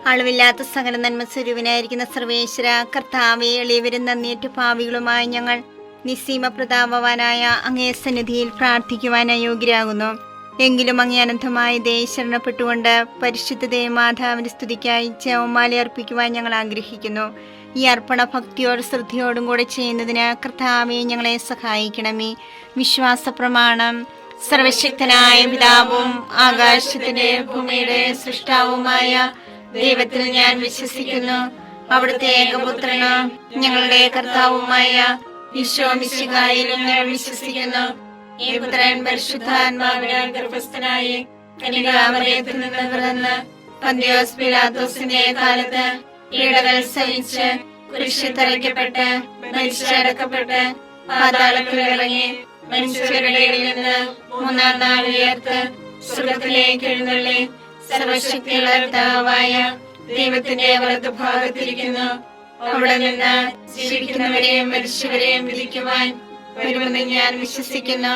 അളവില്ലാത്ത സകല നന്മ സ്വരൂപനായിരിക്കുന്ന സർവേശ്വര കർത്താവെ, എളിയവരും നന്ദിയേറ്റ പാപികളുമായി ഞങ്ങൾ നിസ്സീമ പ്രതാപവാനായ അങ്ങേ സന്നിധിയിൽ പ്രാർത്ഥിക്കുവാൻ അയോഗ്യരാകുന്നു. എങ്കിലും അങ്ങേ അനന്തമായ ദയ ശരണപ്പെട്ടുകൊണ്ട് പരിശുദ്ധ ദേവമാതാവിന്റെ സ്തുതിക്കായി ജപമാല അർപ്പിക്കുവാൻ ഞങ്ങൾ ആഗ്രഹിക്കുന്നു. ഈ അർപ്പണ ഭക്തിയോടും ശ്രദ്ധയോടും കൂടെ ചെയ്യുന്നതിന് കർത്താവെ ഞങ്ങളെ സഹായിക്കണമേ. വിശ്വാസ പ്രമാണം. സർവശക്തനായ പിതാവും ആകാശത്തിന്റെ ഭൂമിയുടെ സൃഷ്ടാവുമായ ദൈവത്തിൽ ഞാൻ വിശ്വസിക്കുന്നു. അവിടുത്തെ ഏകപുത്രന് ഞങ്ങളുടെ കർത്താവുമായ ഈശോ മിശിഹായിലും ഞാൻ വിശ്വസിക്കുന്നു. ഈ പുത്രൻ പരിശുദ്ധാത്മാവിനാൽ ഗർഭസ്ഥനായി കന്യകാമറിയത്തിൽ നിന്ന് പിറന്ന് പന്തിയോസ് പിലാത്തോസിന്റെ കാലത്ത് പീഡകൾ സഹിച്ച് കുരിശിൽ തറയ്ക്കപ്പെട്ട് മരിച്ചടക്കപ്പെട്ട് പാതാളത്തിൽ ഇറങ്ങി മനുഷ്യരുടെ ഇടയിൽ നിന്ന് മൂന്നാം നാൾ ഉയർത്ത് സ്വർഗ്ഗത്തിലേക്ക് എഴുന്നള്ളി സർവശക്തിയുള്ള പിതാവായ ദൈവത്തിന്റെ വലതുഭാഗത്തിരിക്കുന്നു. അവിടെ നിന്ന് ജീവിക്കുന്നവരെയും മരിച്ചവരെയും വിധിക്കുവാൻ വരുമെന്ന് ഞാൻ വിശ്വസിക്കുന്നു.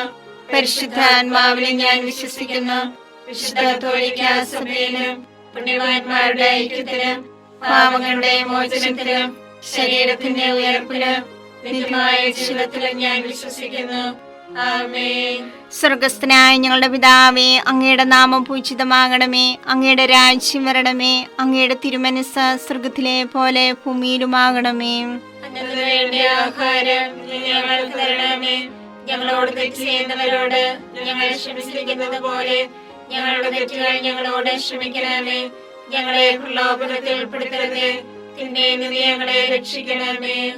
പരിശുദ്ധാത്മാവിനെ ഞാൻ വിശ്വസിക്കുന്നു. വിശുദ്ധ കത്തോലിക്കാ സഭയിലും പുണ്യവാന്മാരുടെ ഐക്യത്തിലും പാപങ്ങളുടെ മോചനത്തിലും ശരീരത്തിന്റെ ഉയർപ്പിലും നിത്യമായ ജീവിതത്തിലും ഞാൻ വിശ്വസിക്കുന്നു. ആമേൻ. സ്വർഗസ്ഥനായ ഞങ്ങളുടെ പിതാവേ, അങ്ങയുടെ നാമം പൂജിതമാകണമേ. അങ്ങയുടെ രാജ്യം വരണമേ. അങ്ങയുടെ തിരുമനസ്സ് സ്വർഗത്തിലെ പോലെ ഭൂമിയിലുമാകണമേ. വേണ്ട ആഹാരം ഞങ്ങൾക്ക് തരണമേ. ഞങ്ങളോട് തെറ്റ് ചെയ്യുന്നവരോട് ഞങ്ങൾ ക്ഷമിച്ചിരിക്കുന്നത് പോലെ ഞങ്ങളുടെ തെറ്റുകൾ ഞങ്ങളോട് ക്ഷമിക്കണമേ. ഞങ്ങളെ പ്രലോഭനത്തിൽ ഉൾപ്പെടുത്തരുതേ, തിന്മയിൽ ഞങ്ങളെ രക്ഷിക്കണമേ.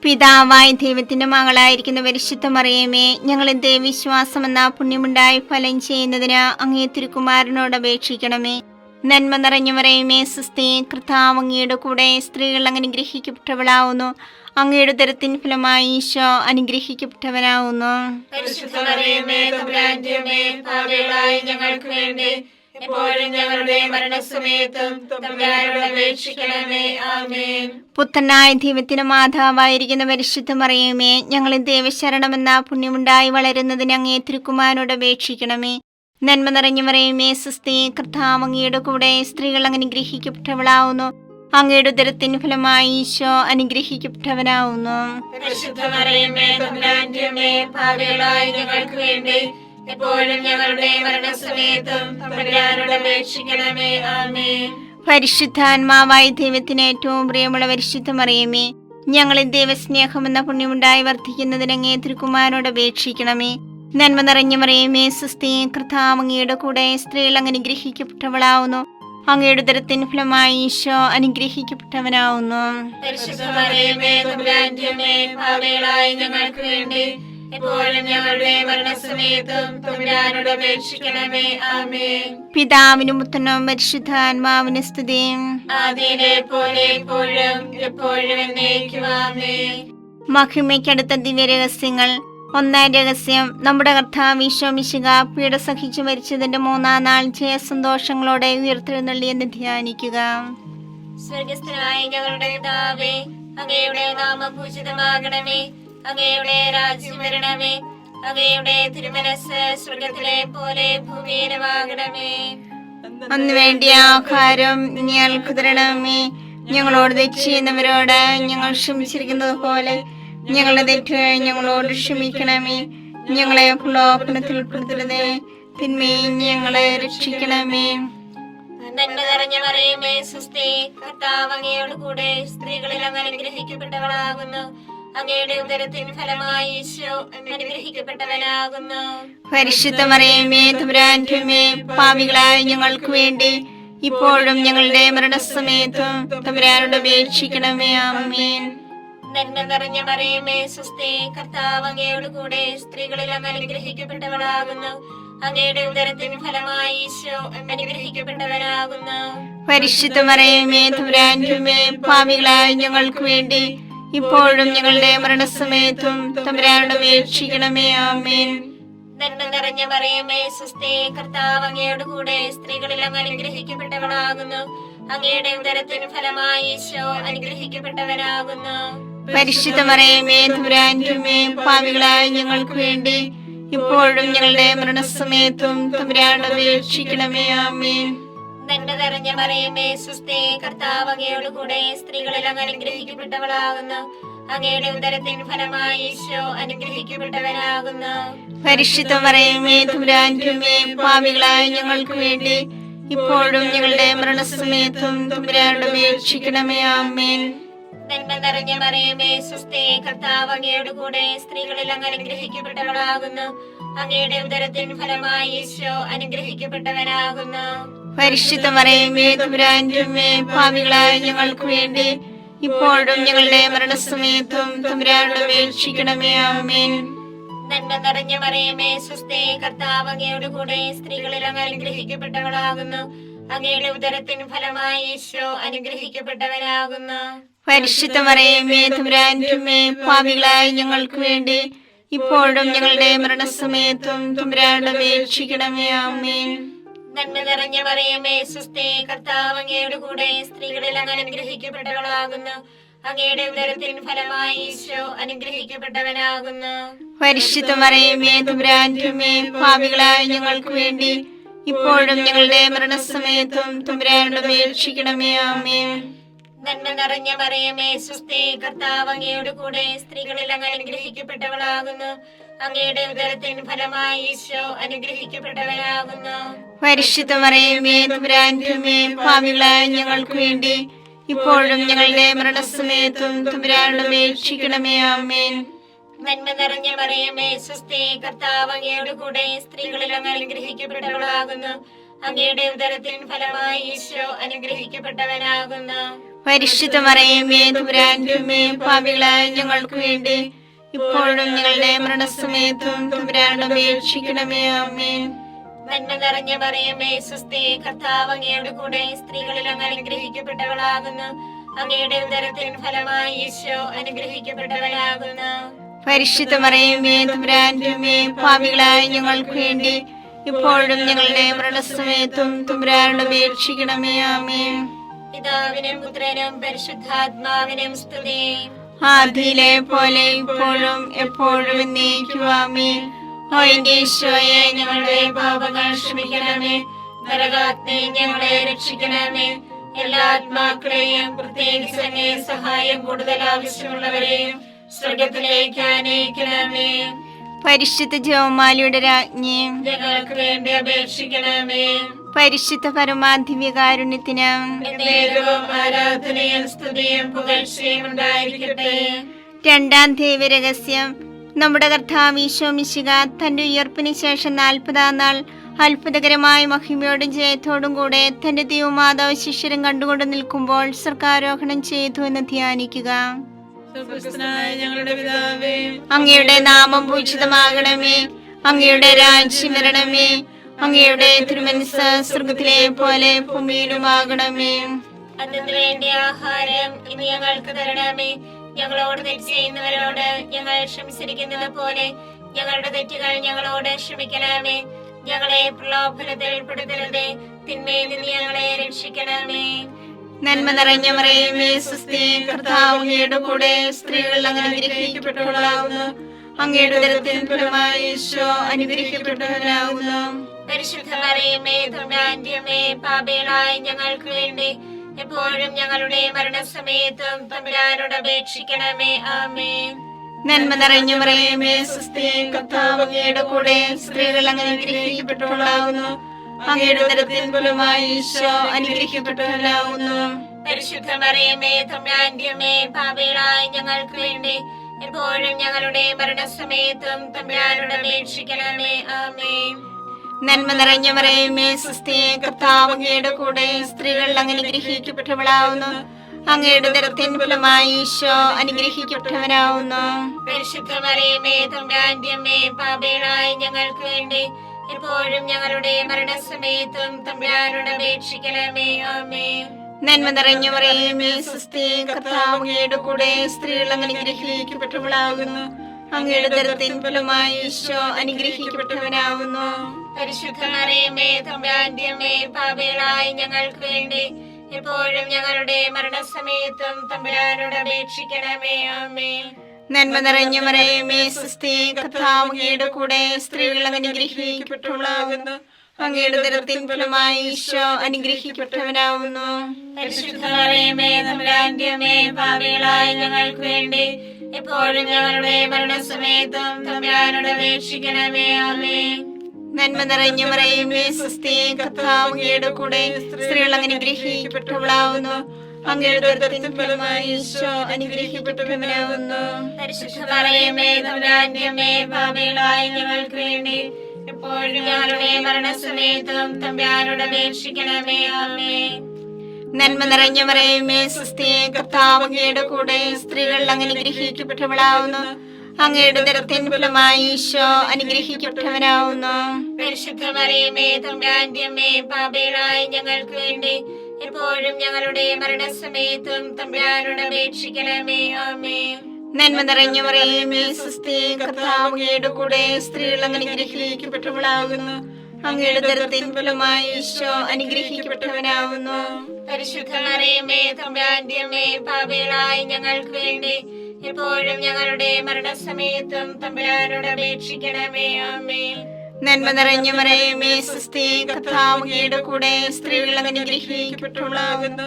പിതാവായ ദൈവത്തിന്റെ മകളായിരിക്കുന്ന പരിശുദ്ധ മറിയമേ, ഞങ്ങളിൽ ദൈവവിശ്വാസം എന്ന പുണ്യമുണ്ടായി ഫലം ചെയ്യുന്നതിന് അങ്ങേ തിരുക്കുമാരനോട് അപേക്ഷിക്കണമേ. നന്മ നിറഞ്ഞു മറിയമേ, സ്വസ്തി, കർത്താവ് അങ്ങയുടെ കൂടെ സ്ത്രീകൾ അനുഗ്രഹിക്കപ്പെട്ടവളാവുന്നു. അങ്ങയുടെ ഉദരത്തിൻ ഫലമായി ഈശോ അനുഗ്രഹിക്കപ്പെട്ടവനാവുന്നു. പരിശുദ്ധ മറിയമേ, തമ്പുരാന്റെ അമ്മേ, പാപികളായ ഞങ്ങൾക്ക് വേണ്ടി എപ്പോഴും ഞങ്ങളുടെ മരണസമയത്തും തമ്പുരാനോട് അപേക്ഷിക്കണമേ. ആമേൻ. പുത്രനായ ദൈവത്തിന്റെ മാതാവായിരിക്കുന്ന പരിശുദ്ധ മറിയമേ, ഞങ്ങളിൽ ദൈവശരണമെന്ന പുണ്യമുണ്ടായി വളരുന്നതിന് അങ്ങേ തിരുക്കുമാരനോട് അപേക്ഷിക്കണമേ. നന്മ നിറഞ്ഞു മറിയമേ, സ്വസ്തി, കർത്താവ് അങ്ങയുടെ കൂടെ സ്ത്രീകൾ അനുഗ്രഹിക്കപ്പെട്ടവളാവുന്നു. അങ്ങയുടെ ഉദരത്തിൻ ഫലമായി ഈശോ അനുഗ്രഹിക്കപ്പെട്ടവനാവുന്നു. പരിശുദ്ധ മറിയമേ, തമ്പുരാന്റെ അമ്മേ, പാപികളായ ഞങ്ങൾക്ക് വേണ്ടി എപ്പോഴും ഞങ്ങളുടെ മരണസമയത്തും തമ്പുരാനോട് അപേക്ഷിക്കണമേ. ആമേൻ. പരിശുദ്ധാത്മാവായ ദൈവത്തിന് ഏറ്റവും പ്രിയമുള്ള പരിശുദ്ധ മറിയമേ, ഞങ്ങളിൽ ദൈവസ്നേഹമെന്ന പുണ്യമുണ്ടായി വർദ്ധിക്കുന്നതിന് അങ്ങേ തിരുക്കുമാരനോട് അപേക്ഷിക്കണമേ. നന്മ നിറഞ്ഞ മറിയമേ, സ്വസ്തി, കർത്താവ് അങ്ങയുടെ കൂടെ സ്ത്രീകൾ അനുഗ്രഹിക്കപ്പെട്ടവളാവുന്നു. അങ്ങയുടെ ഉദരത്തിൻ ഫലമായി ഈശോ അനുഗ്രഹിക്കപ്പെട്ടവനാവുന്നു. പരിശുദ്ധ മറിയമേ, തമ്പുരാന്റെ അമ്മേ, പാപികളായ ഞങ്ങൾക്ക് വേണ്ടി എപ്പോഴും ഞങ്ങളുടെ മരണസമയത്തും തമ്പുരാനോട് അപേക്ഷിക്കണമേ. ആമേൻ. പിതാവിനും പുത്രനും പരിശുദ്ധാത്മാവിനും സ്തുതി. ആദിയിലെ പോലെ എപ്പോഴും എപ്പോഴും എന്നേക്കും. ആമേൻ. മഹിമയ്ക്കടുത്ത ദിവ്യരഹസ്യങ്ങൾ. ഒന്നാം രഹസ്യം, നമ്മുടെ കർത്താവ് ഈശോ മിശിഹാ പീഡ സഹിച്ചു മരിച്ചതിന്റെ മൂന്നാം നാൾ ജയസന്തോഷങ്ങളോടെ ഉയർത്തെഴുന്നള്ളിയെന്ന് ധ്യാനിക്കുക. സ്വർഗസ്ഥനായ ഞങ്ങളുടെ പിതാവേ, അങ്ങയുടെ നാമം പൂജിതമാകണമേ. അങ്ങയുടെ രാജ്യം വരണമേ. അങ്ങയുടെ തിരുമനസ്സ് സ്വർഗത്തിലെ പോലെ ഭൂമിയിലുമാകണമേ. അന്ന് വേണ്ടിയ ആഹാരം ഞങ്ങൾക്ക് തരണമേ. ഞങ്ങളോട് തെറ്റ് ചെയ്യുന്നവരോട് ഞങ്ങൾ ക്ഷമിച്ചിരിക്കുന്നത് പോലെ ഞങ്ങളുടെ തെറ്റുകൾ ഞങ്ങളോട് ക്ഷമിക്കണമേ. ഞങ്ങളെ പ്രലോഭനത്തിൽ ഉൾപ്പെടുത്തരുതേ, തിന്മയിൽ ഞങ്ങളെ രക്ഷിക്കണമേ. നന്മ നിറഞ്ഞ മറിയമേ, സ്വസ്തി, കർത്താവ് അങ്ങയോട് കൂടെ സ്ത്രീകളിൽ അങ്ങ് അനുഗ്രഹിക്കപ്പെട്ടവളാകുന്നു. അങ്ങയുടെ ഉദരത്തിൻ ഫലമായി ഈശോ അനുഗ്രഹിക്കപ്പെട്ടവനാകുന്നു. പരിശുദ്ധ മറിയമേ, തമ്പുരാന്റെ അമ്മേ, പാപികളായ ഞങ്ങൾക്ക് വേണ്ടി ഇപ്പോഴും ഞങ്ങളുടെ മരണസമയത്തും തമ്പുരാനോട് അപേക്ഷിക്കണമേ. ആമേൻ. നന്മ നിറഞ്ഞ മറിയമേ, സ്വസ്തി, കർത്താവ് അങ്ങയോട് കൂടെ സ്ത്രീകളിൽ അങ്ങ് അനുഗ്രഹിക്കപ്പെട്ടവളാകുന്നു. അങ്ങയുടെ ഉദരത്തിൻ ഫലമായി ഈശോ അനുഗ്രഹിക്കപ്പെട്ടവനാകുന്നു. പരിശുദ്ധ മറിയമേ, തമ്പുരാന്റെ അമ്മേ, പാപികളായ ഞങ്ങൾക്ക് വേണ്ടി ഇപ്പോഴും ഞങ്ങളുടെ മരണസമയത്തും തമ്പുരാനോട് അപേക്ഷിക്കണമേ. ആമേൻ. നന്മ നിറഞ്ഞ മറിയമേ, സ്വസ്തി, കർത്താവ് അങ്ങയോട് കൂടെ സ്ത്രീകളിൽ അങ്ങ് അനുഗ്രഹിക്കപ്പെട്ടവളാകുന്നു. അങ്ങയുടെ ഉദരത്തിന് ഫലമായി ഈശോ അനുഗ്രഹിക്കപ്പെട്ടവനാകുന്നു. പരിശുദ്ധ മറിയമേ, തമ്പുരാന്റെ അമ്മേ, പാപികളായ ഞങ്ങൾക്ക് വേണ്ടി ഇപ്പോഴും ഞങ്ങളുടെ മരണസമയത്തും തമ്പുരാനോട് അപേക്ഷിക്കണമേ. ആമേൻ. നന്മ നിറഞ്ഞ മറിയമേ സുസ്ഥി, കർത്താവ് അങ്ങയോട് കൂടെ സ്ത്രീകളിൽ അങ്ങ് അനുഗ്രഹിക്കപ്പെട്ടവളാകുന്നു. അങ്ങയുടെ ഉദരത്തിൻ ഫലമായി ഈശോ അനുഗ്രഹിക്കപ്പെട്ടവനാകുന്നു. പരിശുദ്ധ മറിയമേ തമ്പുരാന്റെ അമ്മേ, പാപികളായ ഞങ്ങൾക്ക് വേണ്ടി ഇപ്പോഴും ഞങ്ങളുടെ മരണസമയത്തും തമ്പുരാനോട് അപേക്ഷിക്കണമേ. ആമേൻ. നന്മ നിറഞ്ഞ മറിയമേ സുസ്ഥി, കർത്താവ് അങ്ങയോട് കൂടെ സ്ത്രീകളിൽ അങ്ങ് അനുഗ്രഹിക്കപ്പെട്ടവളാകുന്നു. അങ്ങയുടെ ഉദരത്തിൻ ഫലമായി ഈശോ അനുഗ്രഹിക്കപ്പെട്ടവനാകുന്നു. പരിശുദ്ധ മറിയമേ തമ്പുരാന്റെ അമ്മേ, പാപികളായ ഞങ്ങൾക്ക് വേണ്ടി ഇപ്പോഴും ഞങ്ങളുടെ മരണസമയത്തും തമ്പുരാനോട് അപേക്ഷിക്കണമേ. ആമേൻ. നന്മ നിറഞ്ഞ മറിയമേ സുസ്ഥി, കർത്താവ് അങ്ങയോട് കൂടെ സ്ത്രീകളിൽ അങ്ങ് അനുഗ്രഹിക്കപ്പെട്ടവളാകുന്നു. അങ്ങയുടെ ഉദരത്തിൻ ഫലമായി ഈശോ അനുഗ്രഹിക്കപ്പെട്ടവനാകുന്നു. പരിശുദ്ധ മറിയമേ തമ്പുരാന്റെ അമ്മേ, പാപികളായ ഞങ്ങൾക്ക് വേണ്ടി ഇപ്പോഴും ഞങ്ങളുടെ മരണസമയത്തും തമ്പുരാനോട് അപേക്ഷിക്കണമേ. ആമേൻ. നന്മ നിറഞ്ഞ മറിയമേ സുസ്ഥി, കർത്താവ് അങ്ങയോട് കൂടെ സ്ത്രീകളിൽ അങ്ങ് അനുഗ്രഹിക്കപ്പെട്ടവളാകുന്നു. അങ്ങയുടെ ഉദരത്തിൻ ഫലമായി ഈശോ അനുഗ്രഹിക്കപ്പെട്ടവനാകുന്നു. പരിശുദ്ധ മറിയമേ തമ്പുരാന്റെ അമ്മേ, പാപികളായ ഞങ്ങൾക്ക് വേണ്ടി ഇപ്പോഴും ഞങ്ങളുടെ മരണസമയത്തും തമ്പുരാനോട് അപേക്ഷിക്കണമേ. ആമേൻ. നന്മ നിറഞ്ഞ മറിയമേ സുസ്ഥി, കർത്താവ് അങ്ങയോട് കൂടെ സ്ത്രീകളിൽ അങ്ങ് അനുഗ്രഹിക്കപ്പെട്ടവളാകുന്നു. അങ്ങയുടെ ഉദരത്തിൻ ഫലമായി ഈശോ അനുഗ്രഹിക്കപ്പെട്ടവനാകുന്നു. പരിശുദ്ധ മറിയമേ തമ്പുരാന്റെ അമ്മേ, പാപികളായ ഞങ്ങൾക്ക് വേണ്ടി ഇപ്പോഴും ഞങ്ങളുടെ മരണസമയത്തും തമ്പുരാനോട് അപേക്ഷിക്കണമേ. ആമേൻ. നന്മ നിറഞ്ഞ മറിയമേ സുസ്ഥി, കർത്താവ് അങ്ങയോട് കൂടെ സ്ത്രീകളിൽ അങ്ങ് അനുഗ്രഹിക്കപ്പെട്ടവളാകുന്നു. അങ്ങയുടെ ഉദരത്തിൻ ഫലമായി ഈശോ അനുഗ്രഹിക്കപ്പെട്ടവനാകുന്നു. പരിശുദ്ധ മറിയമേ തമ്പുരാന്റെ അമ്മേ, പാപികളായ ഞങ്ങൾക്ക് വേണ്ടി ഇപ്പോഴും ഞങ്ങളുടെ മരണസമയത്തും തമ്പുരാനോട് അപേക്ഷിക്കണമേ. ആമേൻ. നന്മ നിറഞ്ഞ മറിയമേ സുസ്ഥി, കർത്താവ് അങ്ങയോട് കൂടെ സ്ത്രീകളിൽ അങ്ങ് അനുഗ്രഹിക്കപ്പെട്ടവളാകുന്നു. അങ്ങയുടെ ഉദരത്തിൻ ഫലമായി ഈശോ അനുഗ്രഹിക്കപ്പെട്ടവനാകുന്നു. പരിശുദ്ധ മറിയമേ തമ്പുരാന്റെ അമ്മേ, പാപികളായ ഞങ്ങൾക്ക് വേണ്ടി ഇപ്പോഴും ഞങ്ങളുടെ മരണസമയത്തും തമ്പുരാനോട് അപേക്ഷിക്കണമേ. ആമേൻ. പിതാവിനും പുത്രനും പരിശുദ്ധാത്മാവിനും സ്തുതി. ആദിയിലെ പോലെ ഇപ്പോഴും എപ്പോഴും എന്നേക്കും. ആമേൻ. ഓ എന്റെ ഈശോയെ, ഞങ്ങളുടെ പാപങ്ങൾ ക്ഷമിക്കണമേ. നരകാഗ്നി ഞങ്ങളെ രക്ഷിക്കണമേ. എല്ലാ ആത്മാക്കളെയും പ്രത്യേകിച്ച് അങ്ങേ സഹായം കൂടുതൽ ആവശ്യമുള്ളവരെയും സ്വർഗത്തിലേക്ക് ആനയിക്കണമേ. പരിശുദ്ധ ജപമാലയുടെ രാജ്ഞി, ഞങ്ങൾക്ക് വേണ്ടി അപേക്ഷിക്കണമേ. പരിശുദ്ധ പരമാധിവ്യകാരുണ്യത്തിന് എന്നേരവും ആരാധനയും സ്തുതിയും പുകഴ്ചയും ഉണ്ടായിരിക്കട്ടെ. രണ്ടാം ദൈവരഹസ്യം. നമ്മുടെ കർത്താവ് ഈശോ മിശിഹ തന്റെ ഉയർപ്പിന് ശേഷം 40-ാം നാൾ അത്ഭുതകരമായ മഹിമയോടും ജയത്തോടും കൂടെ തന്റെ ദൈവമാതാവ് ശിഷ്യരും കണ്ടുകൊണ്ട് നിൽക്കുമ്പോൾ സ്വർഗ്ഗാരോഹണം ചെയ്തു എന്ന് ധ്യാനിക്കുക. ഞങ്ങളുടെ പിതാവേ, അങ്ങയുടെ നാമം പൂജിതമാകണമേ. അങ്ങയുടെ രാജ്യം വരണമേ. അങ്ങയുടെ തിരുമനസ്സ് സ്വർഗ്ഗത്തിലെ പോലെ ഭൂമിയിലുമാകണമേ. അതിനു വേണ്ടി ആഹാരം ഇനി ഞങ്ങൾക്ക് തരണമേ. ഞങ്ങളോട് തെറ്റ് ചെയ്യുന്നവരോട് ഞങ്ങൾ ക്ഷമിച്ചിരിക്കുന്നത് പോലെ ഞങ്ങളുടെ തെറ്റുകൾ ഞങ്ങളോട് ക്ഷമിക്കണമേ. ഞങ്ങളെ പ്രലോഭനത്തിൽ ഉൾപ്പെടുത്തരുതേ, തിന്മയിൽ നിന്ന് ഞങ്ങളെ രക്ഷിക്കണമേ. നന്മ നിറഞ്ഞ മറിയമേ സുസ്ഥി, കർത്താവ് അങ്ങയുടെ കൂടെ സ്ത്രീകൾ അങ്ങ് അനുഗ്രഹിക്കപ്പെട്ടവളാകുന്നു. അങ്ങയുടെ ഉദരത്തിൻ ഫലമായി ഈശോ അനുഗ്രഹിക്കപ്പെട്ടവനാകുന്നു. പരിശുദ്ധ മറിയമേ തമ്പുരാന്റെ അമ്മേ, പാപികളായ ഞങ്ങൾക്ക് വേണ്ടി എപ്പോഴും ഞങ്ങളുടെ മരണസമയത്തും തമ്പുരാനോട് അപേക്ഷിക്കണമേ. ആമേൻ. നന്മ നിറഞ്ഞ മറിയമേ സുസ്ഥി, കർത്താവ് അങ്ങയുടെ കൂടെ സ്ത്രീകൾ അങ്ങ് അനുഗ്രഹിക്കപ്പെട്ടവളാകുന്നു. അങ്ങയുടെ ഉദരത്തിൻ ഫലമായി ഈശോ അനുഗ്രഹിക്കപ്പെട്ടവനാകുന്നു. പരിശുദ്ധ മറിയമേ തമ്പുരാന്റെ അമ്മേ, പാപികളായ ഞങ്ങൾക്ക് വേണ്ടി എപ്പോഴും ഞങ്ങളുടെ മരണസമയത്തും തമ്പുരാനോട് അപേക്ഷിക്കണമേ. ആമേൻ. നന്മ നിറഞ്ഞ മറിയമേ സുസ്ഥി, കർത്താവ് അങ്ങയുടെ കൂടെ സ്ത്രീകൾ അങ്ങ് അനുഗ്രഹിക്കപ്പെട്ടവളാകുന്നു. അങ്ങയുടെ ഉദരത്തിൻ ഫലമായി ഈശോ അനുഗ്രഹിക്കപ്പെട്ടവനാകുന്നു. പരിശുദ്ധ മറിയമേ തമ്പുരാന്റെ അമ്മേ, പാപികളായ ഞങ്ങൾക്ക് വേണ്ടി എപ്പോഴും ഞങ്ങളുടെ മരണസമയത്തും തമ്പുരാനോട് അപേക്ഷിക്കണമേ. ആമേൻ. നന്മ നിറഞ്ഞ മറിയമേ സുസ്ഥി, കർത്താവ് അങ്ങയുടെ കൂടെ സ്ത്രീകൾ അങ്ങ് അനുഗ്രഹിക്കപ്പെട്ടവളാകുന്നു. അങ്ങയുടെ ഉദരത്തിൻ ഫലമായി ഈശോ അനുഗ്രഹിക്കപ്പെട്ടവനാകുന്നു. പരിശുദ്ധ മറിയമേ തമ്പുരാന്റെ അമ്മേ, പാപികളായ ഞങ്ങൾക്ക് വേണ്ടി എപ്പോഴും ഞങ്ങളുടെ മരണസമയത്തും തമ്പുരാനോട് അപേക്ഷിക്കണമേ. ആമേൻ. നന്മ നിറഞ്ഞ മറിയമേ സുസ്ഥി, കർത്താവ് അങ്ങയുടെ കൂടെ സ്ത്രീകൾ അങ്ങ് അനുഗ്രഹിക്കപ്പെട്ടവളാകുന്നു. അങ്ങയുടെ ഉദരത്തിൻ ഫലമായി ഈശോ അനുഗ്രഹിക്കപ്പെട്ടവനാവുന്നു. പരിശുദ്ധ മറിയമേ തമ്പുരാന്റെ അമ്മേ, പാപികളായ ഞങ്ങൾക്ക് വേണ്ടി എപ്പോഴും ഞങ്ങളുടെ മരണസമയത്തും തമ്പുരാനോട് അപേക്ഷിക്കണമേ. ആമേൻ. നന്മ നിറഞ്ഞ മറിയമേ സ്വസ്തി, കർത്താവ് അങ്ങയുടെ കൂടെ, സ്ത്രീകൾ അനുഗ്രഹിക്കപ്പെട്ടവളാവുന്നു. അങ്ങയുടെ ഉദരത്തിൻ ഫലമായി ഈശോ അനുഗ്രഹിക്കപ്പെട്ടവനാവുന്നു. പരിശുദ്ധ മറിയമേ തമ്പുരാന്റെ അമ്മേ, പാപികളായ ഞങ്ങൾക്ക് വേണ്ടി എപ്പോഴും ഞങ്ങളുടെ മരണസമയത്തും തമ്പുരാനോട് അപേക്ഷിക്കണമേ. ആമേൻ. നന്മ നിറഞ്ഞ മറിയമേ സ്വസ്തി, കർത്താവ് അങ്ങയുടെ കൂടെ, സ്ത്രീകൾ അനുഗ്രഹിക്കപ്പെട്ടവളാവുന്നു. അങ്ങയുടെ ഉദരത്തിൻ ഫലമായി ഈശോ അനുഗ്രഹിക്കപ്പെട്ടവനാവുന്നു. പരിശുദ്ധ മറിയമേ തമ്പുരാന്റെ അമ്മേ, പാപികളായ ഞങ്ങൾക്ക് വേണ്ടി എപ്പോഴും ഞങ്ങളുടെ മരണസമയത്തും തമ്പുരാനോട് അപേക്ഷിക്കണമേ. ആമേൻ. നന്മ നിറഞ്ഞ മറിയമേ സ്വസ്തി, കർത്താവ് അങ്ങയുടെ കൂടെ, സ്ത്രീകൾ അനുഗ്രഹിക്കപ്പെട്ടവളാവുന്നു. അങ്ങയുടെ ഉദരത്തിൻ ഫലമായി ഈശോ അനുഗ്രഹിക്കപ്പെട്ടവനാവുന്നു. പരിശുദ്ധ മറിയമേ തമ്പുരാന്റെ അമ്മേ, പാപികളായ ഞങ്ങൾക്ക് വേണ്ടി എപ്പോഴും ഞങ്ങളുടെ മരണസമയത്തും തമ്പുരാനോട് അപേക്ഷിക്കണമേ. ആമേൻ. നന്മ നിറഞ്ഞ മറിയമേ സ്വസ്തി, കർത്താവ് അങ്ങയുടെ കൂടെ, സ്ത്രീകൾ അനുഗ്രഹിക്കപ്പെട്ടവളാവുന്നു.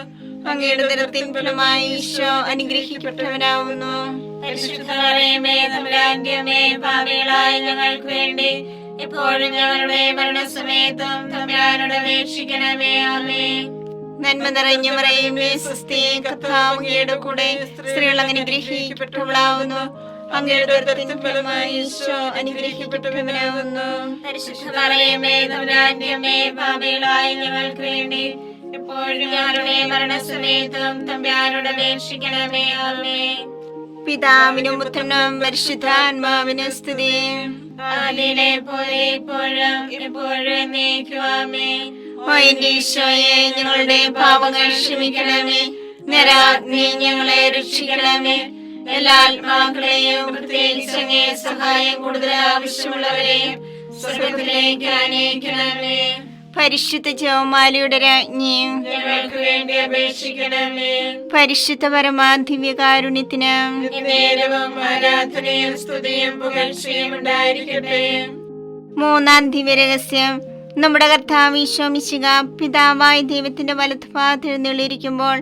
അങ്ങയുടെ ഉദരത്തിൻ ഫലമായി ഈശോ അനുഗ്രഹിക്കപ്പെട്ടവനാവുന്നു. പരിശുദ്ധ മറിയമേ തമ്പുരാന്റെ അമ്മേ, പാപികളായ ഞങ്ങൾക്ക് വേണ്ടി എപ്പോഴും ഞങ്ങളുടെ മരണസമയത്തും തമ്പുരാനോട് അപേക്ഷിക്കണമേ. ആമേൻ. നന്മ നിറഞ്ഞ മറിയമേ സ്വസ്തി, കർത്താവ് അങ്ങയുടെ കൂടെ, സ്ത്രീകൾ അനുഗ്രഹിക്കപ്പെട്ടവളാവുന്നു. അങ്ങയുടെ ഉദരത്തിൻ ഫലമായി ഈശോ അനുഗ്രഹിക്കപ്പെട്ടവനാവുന്നു. പരിശുദ്ധ മറിയമേ തമ്പുരാന്റെ അമ്മേ, പാപികളായ ഞങ്ങൾക്ക് വേണ്ടി എപ്പോഴും ഞങ്ങളുടെ മരണസമയത്തും തമ്പുരാനോട് അപേക്ഷിക്കണമേ. ആമേൻ. പിതാവിനും പുത്രനും പരിശുദ്ധാത്മാവിനും സ്തുതി. ആദിയിലെ പോലെ ഇപ്പോഴും എപ്പോഴും എന്നേക്കും. ആമേൻ. ഓ എന്റെ ഈശോയെ, ഞങ്ങളുടെ പാപങ്ങൾ ക്ഷമിക്കണമേ. നരാഗ്നി ഞങ്ങളെ രക്ഷിക്കണമേ. എല്ലാ ആത്മാക്കളെയും, പ്രത്യേകിച്ച് അങ്ങേ സഹായം കൂടുതൽ ആവശ്യമുള്ളവരെയും സ്വർഗ്ഗത്തിലേക്ക് ആനയിക്കണമേ. പരിശുദ്ധ ജപമാലയുടെ രാജ്ഞിയും ഞങ്ങൾക്ക് വേണ്ടി അപേക്ഷിക്കണമേ. പരിശുദ്ധ പരമാധിവ്യകാരുണ്യത്തിന് നേരവും ആരാധനയും സ്തുതിയും പുകഴ്ചയും ഉണ്ടായിരിക്കട്ടെ. മൂന്നാം ദിവ്യരഹസ്യം. നമ്മുടെ കർത്താവ് ഈശോ മിശിഹ പിതാവായ ദൈവത്തിന്റെ വലത്തുഭാഗത്ത് എഴുന്നള്ളിയിരിക്കുമ്പോൾ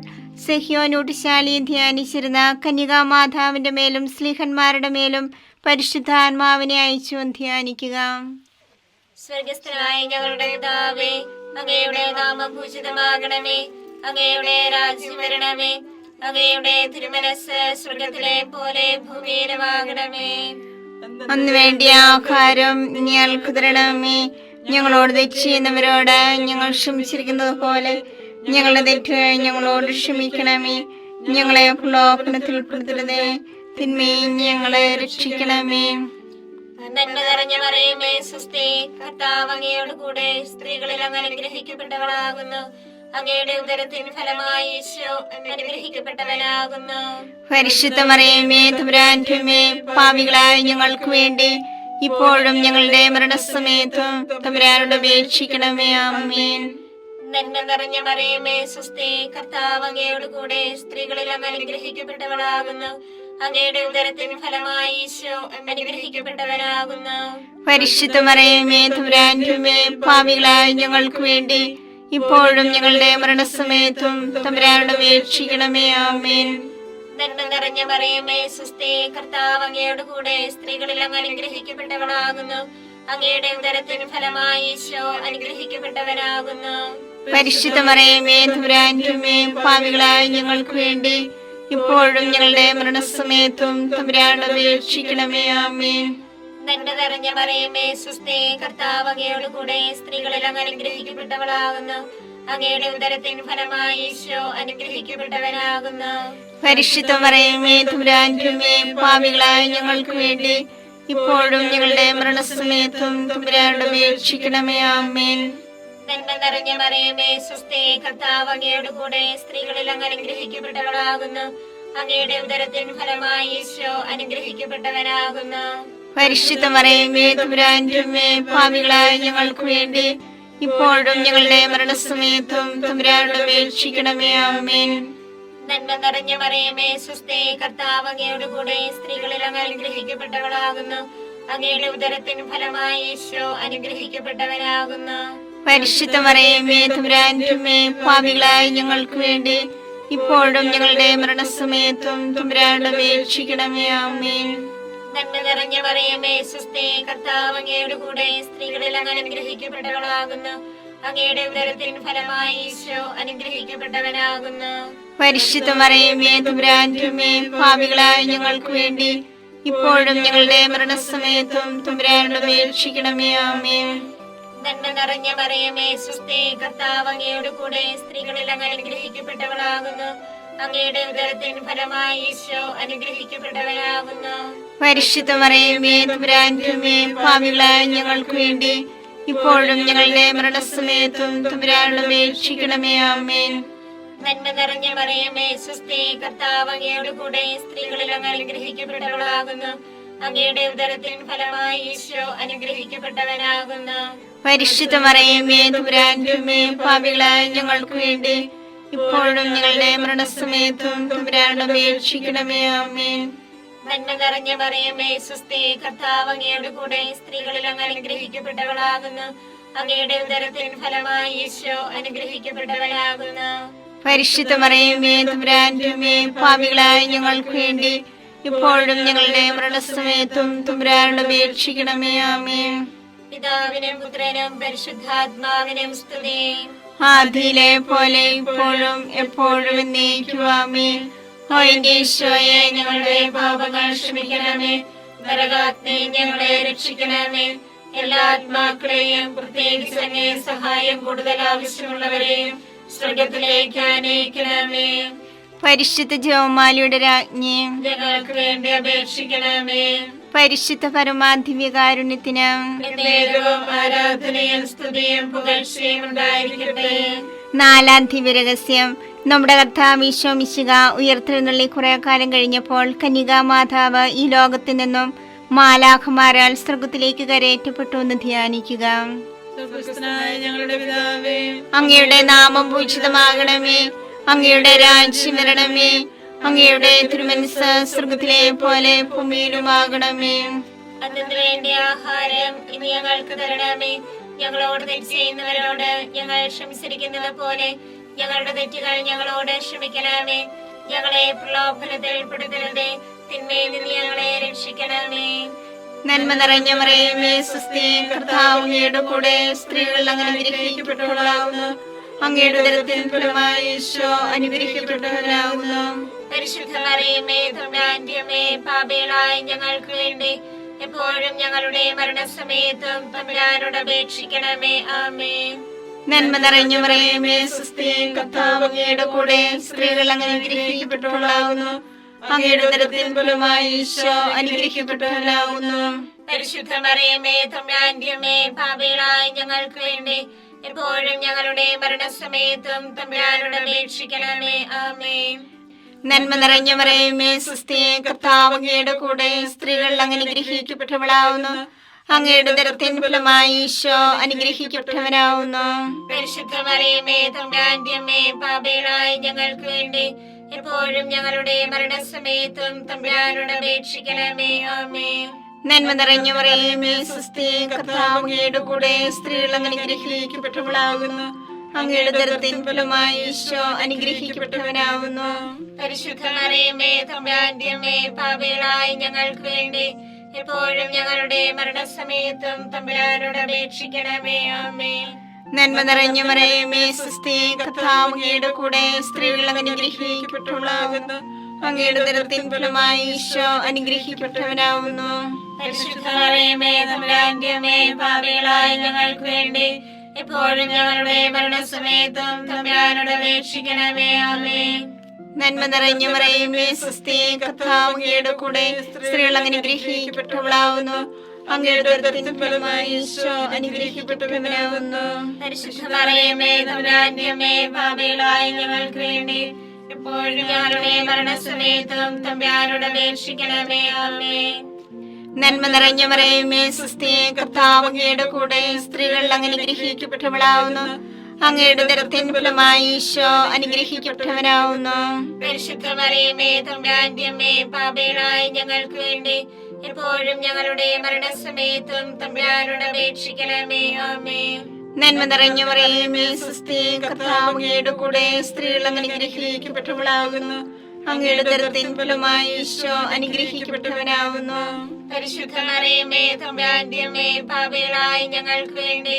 സഹ്യോനൂട്ടുശാലിയെ ധ്യാനിച്ചിരുന്ന കന്യകാമാതാവിന്റെ മേലും സ്ലീഹന്മാരുടെ മേലും പരിശുദ്ധാത്മാവിനെ അയച്ചു ധ്യാനിക്കുക. സ്വർഗസ്ഥനായ ഞങ്ങളുടെ പിതാവേ, അങ്ങയുടെ നാമം പൂജിതമാകണമേ. അങ്ങയുടെ രാജ്യം വരണമേ. അങ്ങയുടെ തിരുമനസ്സ് സ്വർഗത്തിലെ പോലെ ഭൂമിയിലുമാകണമേ. അന്ന് വേണ്ടിയ ആഹാരം ഞങ്ങൾക്ക് തരണമേ. ഞങ്ങളോട് തെറ്റ് ചെയ്യുന്നവരോട് ഞങ്ങൾ ക്ഷമിച്ചിരിക്കുന്നത് പോലെ ഞങ്ങളുടെ തെറ്റുകൾ ഞങ്ങളോട് ക്ഷമിക്കണമേ. ഞങ്ങളെ പ്രലോഭനത്തിൽ ഉൾപ്പെടുത്തരുതേ, തിന്മയിൽ ഞങ്ങളെ രക്ഷിക്കണമേ. നന്മ നിറഞ്ഞ മറിയമേ സ്വസ്തി, കർത്താവ് അങ്ങയോട് കൂടെ, സ്ത്രീകളിൽ അങ്ങ് അനുഗ്രഹിക്കപ്പെട്ടവളാകുന്നു. അങ്ങയുടെ ഉദരത്തിൻ ഫലമായി ഈശോ അനുഗ്രഹിക്കപ്പെട്ടവനാകുന്നു. പരിശുദ്ധ മറിയമേ തമ്പുരാന്റെ അമ്മേ, പാപികളായ ഞങ്ങൾക്ക് വേണ്ടി ഇപ്പോഴും ഞങ്ങളുടെ മരണസമയത്തും തമ്പുരാനോട് അപേക്ഷിക്കണമേ. ആമേൻ. നന്മ നിറഞ്ഞ മറിയമേ സ്വസ്തി, കർത്താവ് അങ്ങയോട് കൂടെ, സ്ത്രീകളിൽ അങ്ങ് അനുഗ്രഹിക്കപ്പെട്ടവളാകുന്നു. അങ്ങയുടെ ഉദരത്തിൻ ഫലമായി ഈശോ അനുഗ്രഹിക്കപ്പെട്ടവനാകുന്നു. പരിശുദ്ധ മറിയമേ തമ്പുരാന്റെ അമ്മേ, പാപികളായ ഞങ്ങൾക്ക് വേണ്ടി ഇപ്പോഴും ഞങ്ങളുടെ മരണസമയത്തും തമ്പുരാനോട് അപേക്ഷിക്കണമേ. ആമേൻ. നന്മ നിറഞ്ഞ മറിയമേ സ്വസ്തി, കർത്താവ് അങ്ങയോട് കൂടെ, സ്ത്രീകളിൽ അങ്ങ് അനുഗ്രഹിക്കപ്പെട്ടവളാകുന്നു. അങ്ങയുടെ ഉദരത്തിൻ ഫലമായി ഈശോ അനുഗ്രഹിക്കപ്പെട്ടവനാകുന്നു. പരിശുദ്ധ മറിയമേ തമ്പുരാന്റെ അമ്മേ, പാപികളായ ഞങ്ങൾക്ക് വേണ്ടി ഇപ്പോഴും ഞങ്ങളുടെ മരണസമയത്തും തമ്പുരാനോട് അപേക്ഷിക്കണമേ. ആമേൻ. നന്മ നിറഞ്ഞ മറിയമേ സ്വസ്തി, കർത്താവ് അങ്ങയോട് കൂടെ, സ്ത്രീകളിൽ അങ്ങ് അനുഗ്രഹിക്കപ്പെട്ടവളാകുന്നു. അങ്ങയുടെ ഉദരത്തിൻ ഫലമായി ഈശോ അനുഗ്രഹിക്കപ്പെട്ടവനാകുന്നു. പരിശുദ്ധ മറിയമേ തമ്പുരാന്റെ അമ്മേ, പാപികളായ ഞങ്ങൾക്ക് വേണ്ടി ഇപ്പോഴും ഞങ്ങളുടെ മരണസമയത്തും തമ്പുരാനോട് അപേക്ഷിക്കണമേ. ആമേൻ. നന്മ നിറഞ്ഞ മറിയമേ സ്വസ്തി, കർത്താവ് അങ്ങയോട് കൂടെ, സ്ത്രീകളിൽ അങ്ങ് അനുഗ്രഹിക്കപ്പെട്ടവളാകുന്നു. അങ്ങയുടെ ഉദരത്തിൻ ഫലമായി ഈശോ അനുഗ്രഹിക്കപ്പെട്ടവനാകുന്നു. പരിശുദ്ധ മറിയമേ തമ്പുരാന്റെ അമ്മേ, പാപികളായ ഞങ്ങൾക്ക് വേണ്ടി ഇപ്പോഴും ഞങ്ങളുടെ മരണസമയത്തും തമ്പുരാനോട് അപേക്ഷിക്കണമേ. ആമേൻ. നന്മ നിറഞ്ഞ മറിയമേ സ്വസ്തി, കർത്താവ് അങ്ങയോട് കൂടെ, സ്ത്രീകളിൽ അങ്ങ് അനുഗ്രഹിക്കപ്പെട്ടവളാകുന്നു. അങ്ങയുടെ ഉദരത്തിൻ ഫലമായി ഈശോ അനുഗ്രഹിക്കപ്പെട്ടവനാകുന്നു. പരിശുദ്ധ മറിയമേ തമ്പുരാന്റെ അമ്മേ, പാപികളായ ഞങ്ങൾക്ക് വേണ്ടി ഇപ്പോഴും ഞങ്ങളുടെ മരണസമയത്തും തമ്പുരാനോട് അപേക്ഷിക്കണമേ. ആമേൻ. നന്മ നിറഞ്ഞ മറിയമേ സ്വസ്തി, കർത്താവ് അങ്ങയുടെ കൂടെ സ്ത്രീകളിൽ അങ്ങ് അനുഗ്രഹിക്കപ്പെട്ടവളാകുന്നു. അങ്ങയുടെ ഉദരത്തിൻ ഫലമായി ഈശോ അനുഗ്രഹിക്കപ്പെട്ടവനാകുന്നു. പരിശുദ്ധ മറിയമേ തമ്പുരാന്റെ അമ്മേ, പാപികളായ ഞങ്ങൾക്ക് വേണ്ടി ഇപ്പോഴും ഞങ്ങളുടെ മരണസമയത്തും തമ്പുരാനോട് അപേക്ഷിക്കണമേ. ആമേൻ. നന്മ നിറഞ്ഞ മറിയമേ സ്വസ്തി, കർത്താവ് അങ്ങയുടെ കൂടെ സ്ത്രീകളിൽ അങ്ങ് അനുഗ്രഹിക്കപ്പെട്ടവളാകുന്നു. അങ്ങയുടെ ഉദരത്തിൻ ഫലമായി ഈശോ അനുഗ്രഹിക്കപ്പെട്ടവനാകുന്നു. പരിശുദ്ധ മറിയമേ തമ്പുരാന്റെ അമ്മേ, പാപികളായ ഞങ്ങൾക്ക് വേണ്ടി ഇപ്പോഴും ഞങ്ങളുടെ മരണസമയത്തും തമ്പുരാനോട് അപേക്ഷിക്കണമേ. ആമേൻ. നന്മ നിറഞ്ഞ മറിയമേ സ്വസ്തി, കർത്താവ് അങ്ങയുടെ കൂടെ സ്ത്രീകളിൽ അങ്ങ് അനുഗ്രഹിക്കപ്പെട്ടവളാകുന്നു. അങ്ങയുടെ ഉദരത്തിൻ ഫലമായി ഈശോ അനുഗ്രഹിക്കപ്പെട്ടവനാകുന്നു. പരിശുദ്ധ മറിയമേ തമ്പുരാന്റെ അമ്മേ, പാപികളായ ഞങ്ങൾക്ക് വേണ്ടി ഇപ്പോഴും ഞങ്ങളുടെ മരണസമയത്തും തമ്പുരാനോട് അപേക്ഷിക്കണമേ. ആമേൻ. നന്മ നിറഞ്ഞ മറിയമേ സ്വസ്തി, കർത്താവ് അങ്ങയുടെ കൂടെ സ്ത്രീകളിൽ അങ്ങ് അനുഗ്രഹിക്കപ്പെട്ടവളാകുന്നു. അങ്ങയുടെ ഉദരത്തിൻ ഫലമായി ഈശോ അനുഗ്രഹിക്കപ്പെട്ടവനാകുന്നു. പരിശുദ്ധ മറിയമേ തമ്പുരാന്റെ അമ്മേ, പാപികളായ ഞങ്ങൾക്ക് വേണ്ടി ഇപ്പോഴും ഞങ്ങളുടെ മരണസമയത്തും തമ്പുരാനോട് അപേക്ഷിക്കണമേ. ആമേൻ. പിതാവിനും പുത്രനും പരിശുദ്ധാത്മാവിനും സ്തുതി. ആദിയിലെ പോലെ ഇപ്പോഴും എപ്പോഴും എന്നേക്കും. ആമേൻ. ഓ എന്റെ ഈശോയെ, ഞങ്ങളുടെ പാപങ്ങൾ ക്ഷമിക്കണമേ. നരകാഗ്നി ഞങ്ങളെ രക്ഷിക്കണമേ. എല്ലാ ആത്മാക്കളെയും പ്രത്യേകിച്ച് അങ്ങേ സഹായം കൂടുതൽ ആവശ്യമുള്ളവരെയും സ്വർഗത്തിലേക്ക് ആനയിക്കണമേ. പരിശുദ്ധ ജപമാലയുടെ രാജ്ഞി, ഞങ്ങൾക്ക് വേണ്ടി അപേക്ഷിക്കണമേ. പരിശുദ്ധ പരമാധിവ്യകാരുണ്യത്തിന് എന്നേരവും ആരാധനയും സ്തുതിയും പുകഴ്ചയും ഉണ്ടായിരിക്കട്ടെ. നാലാം ദിവ്യരഹസ്യം. നമ്മുടെ കർത്താവ് ഈശോ മിശിഹ ഉയർത്തെഴുന്നള്ളി കുറെ കാലം കഴിഞ്ഞപ്പോൾ കന്യകാ മാതാവ് ഈ ലോകത്തിൽ നിന്നും മാലാഖമാരാൽ സ്വർഗത്തിലേക്ക് കരയേറ്റപ്പെട്ടു എന്ന് ധ്യാനിക്കുക. സ്വർഗ്ഗസ്ഥനായ ഞങ്ങളുടെ പിതാവേ, അങ്ങയുടെ നാമം പൂജിതമാകണമേ. അങ്ങയുടെ രാജ്യം വരണമേ. അങ്ങയുടെ തിരുമനസ്സ് സ്വർഗത്തിലെ പോലെ ഭൂമിയിലുമാകണമേ. അതിനു വേണ്ടി ആഹാരം ഇനി ഞങ്ങൾക്ക് തരണമേ. ഞങ്ങളോട് തെറ്റ് ചെയ്യുന്നവരോട് ഞങ്ങൾ ക്ഷമിച്ചിരിക്കുന്നത് പോലെ ഞങ്ങളുടെ തെറ്റുകൾ ഞങ്ങളോട് ക്ഷമിക്കണമേ. ഞങ്ങളെ പ്രലോഭനത്തിൽ ഉൾപ്പെടുത്തരുതേ, തിന്മയിൽ നിന്ന് ഞങ്ങളെ രക്ഷിക്കണമേ. നന്മ നിറഞ്ഞ മറിയമേ സ്വസ്തി, കർത്താവ് അങ്ങയുടെ കൂടെ സ്ത്രീകൾ അങ്ങനെ അനുഗ്രഹിക്കപ്പെട്ടവളാകുന്നു. അങ്ങയുടെ ഉദരത്തിൻ ഫലമായി ഈശോ അനുഗ്രഹിക്കപ്പെട്ടവനാകുന്നു. പരിശുദ്ധ മറിയമേ തമ്പുരാന്റെ അമ്മേ, പാപികളായ ഞങ്ങൾക്ക് വേണ്ടി എപ്പോഴും ഞങ്ങളുടെ മരണസമയത്തും തമ്പുരാനോട് അപേക്ഷിക്കണമേ. ആമേൻ. നന്മ നിറഞ്ഞ മറിയമേ സ്വസ്തി, കർത്താവ് അങ്ങയുടെ കൂടെ സ്ത്രീകൾ അങ്ങനെ അനുഗ്രഹിക്കപ്പെട്ടവളാകുന്നു. അങ്ങയുടെ ഉദരത്തിൻ ഫലമായി ഈശോ അനുഗ്രഹിക്കപ്പെട്ടവനാകുന്നു. പരിശുദ്ധ മറിയമേ തമ്പുരാന്റെ അമ്മേ, പാപികളായ ഞങ്ങൾക്ക് വേണ്ടി എപ്പോഴും ഞങ്ങളുടെ മരണസമയത്തും തമ്പുരാനോട് അപേക്ഷിക്കണമേ. ആമേൻ. നന്മ നിറഞ്ഞ മറിയമേ സ്വസ്തി, കർത്താവ് അങ്ങയുടെ കൂടെ സ്ത്രീകൾ അങ്ങനെ അനുഗ്രഹിക്കപ്പെട്ടവളാകുന്നു. അങ്ങയുടെ ഉദരത്തിൻ ഫലമായി ഈശോ അനുഗ്രഹിക്കപ്പെട്ടവനാകുന്നു. പരിശുദ്ധ മറിയമേ തമ്പുരാന്റെ അമ്മേ, പാപികളായ ഞങ്ങൾക്ക് വേണ്ടി എപ്പോഴും ഞങ്ങളുടെ മരണസമയത്തും തമ്പുരാനോട് അപേക്ഷിക്കണമേ. ആമേൻ. നന്മ നിറഞ്ഞ മറിയമേ സ്വസ്തി, കർത്താവ് അങ്ങയുടെ കൂടെ സ്ത്രീകൾ അങ്ങനെ അനുഗ്രഹിക്കപ്പെട്ടവളാകുന്നു. അങ്ങയുടെ ഉദരത്തിൻ ഫലമായി ഈശോ അനുഗ്രഹിക്കപ്പെട്ടവനാകുന്നു. പരിശുദ്ധ മറിയമേ തമ്പുരാന്റെ അമ്മേ, പാപികളായ ഞങ്ങൾക്ക് വേണ്ടി എപ്പോഴും ഞങ്ങളുടെ മരണസമയത്തും തമ്പുരാനോട് അപേക്ഷിക്കണമേ. ആമേൻ. നന്മ നിറഞ്ഞ മറിയമേ സ്വസ്തി, കർത്താവ് അങ്ങയുടെ കൂടെ സ്ത്രീകൾ അങ്ങനെ അനുഗ്രഹിക്കപ്പെട്ടവളാകുന്നു. അങ്ങയുടെ ഉദരത്തിൻ ഫലമായി ഈശോ അനുഗ്രഹിക്കപ്പെട്ടവനാകുന്നു. പരിശുദ്ധ മറിയമേ തമ്പുരാന്റെ അമ്മേ, പാപികളായ ഞങ്ങൾക്ക് വേണ്ടി എപ്പോഴും ഞങ്ങളുടെ മരണസമയത്തും തമ്പുരാനോട് അപേക്ഷിക്കണമേ. ആമേൻ. നന്മ നിറഞ്ഞ മറിയമേ സ്വസ്തി, കർത്താവ് അങ്ങയുടെ കൂടെ സ്ത്രീകൾ അങ്ങനെ അനുഗ്രഹിക്കപ്പെട്ടവളാകുന്നു. അങ്ങയുടെ ഉദരത്തിൻ ഫലമായി ഈശോ അനുഗ്രഹിക്കപ്പെട്ടവനാകുന്നു. പരിശുദ്ധ മറിയമേ തമ്പുരാന്റെ അമ്മേ, പാപികളായ ഞങ്ങൾക്ക് വേണ്ടി എപ്പോഴും ഞങ്ങളുടെ മരണസമയത്തും തമ്പുരാനോട് അപേക്ഷിക്കണമേ. ആമേൻ. നന്മ നിറഞ്ഞ മറിയമേ സ്വസ്തി, കർത്താവ് അങ്ങയുടെ കൂടെ സ്ത്രീകൾ അങ്ങനെ അനുഗ്രഹിക്കപ്പെട്ടവളാകുന്നു. അങ്ങയുടെ ഉദരത്തിൻ ഫലമായി ഈശോ അനുഗ്രഹിക്കപ്പെട്ടവനാകുന്നു. പരിശുദ്ധ മറിയമേ തമ്പുരാന്റെ അമ്മേ, പാപികളായ ഞങ്ങൾക്ക് വേണ്ടി എപ്പോഴും ഞങ്ങളുടെ മരണസമയത്തും തമ്പുരാനോട് അപേക്ഷിക്കണമേ. ആമേൻ. നന്മ നിറഞ്ഞ മറിയമേ സുസ്ഥി, കർത്താവ് അങ്ങയുടെ കൂടെ സ്ത്രീകൾ അങ്ങ് അനുഗ്രഹിക്കപ്പെട്ടവളാകുന്നു. അങ്ങയുടെ ഉദരത്തിൻ ഫലമായി ഈശോ അനുഗ്രഹിക്കപ്പെട്ടവനാകുന്നു. പരിശുദ്ധ മറിയമേ തമ്പുരാന്റെ അമ്മേ, പാപികളായ ഞങ്ങൾക്ക് വേണ്ടി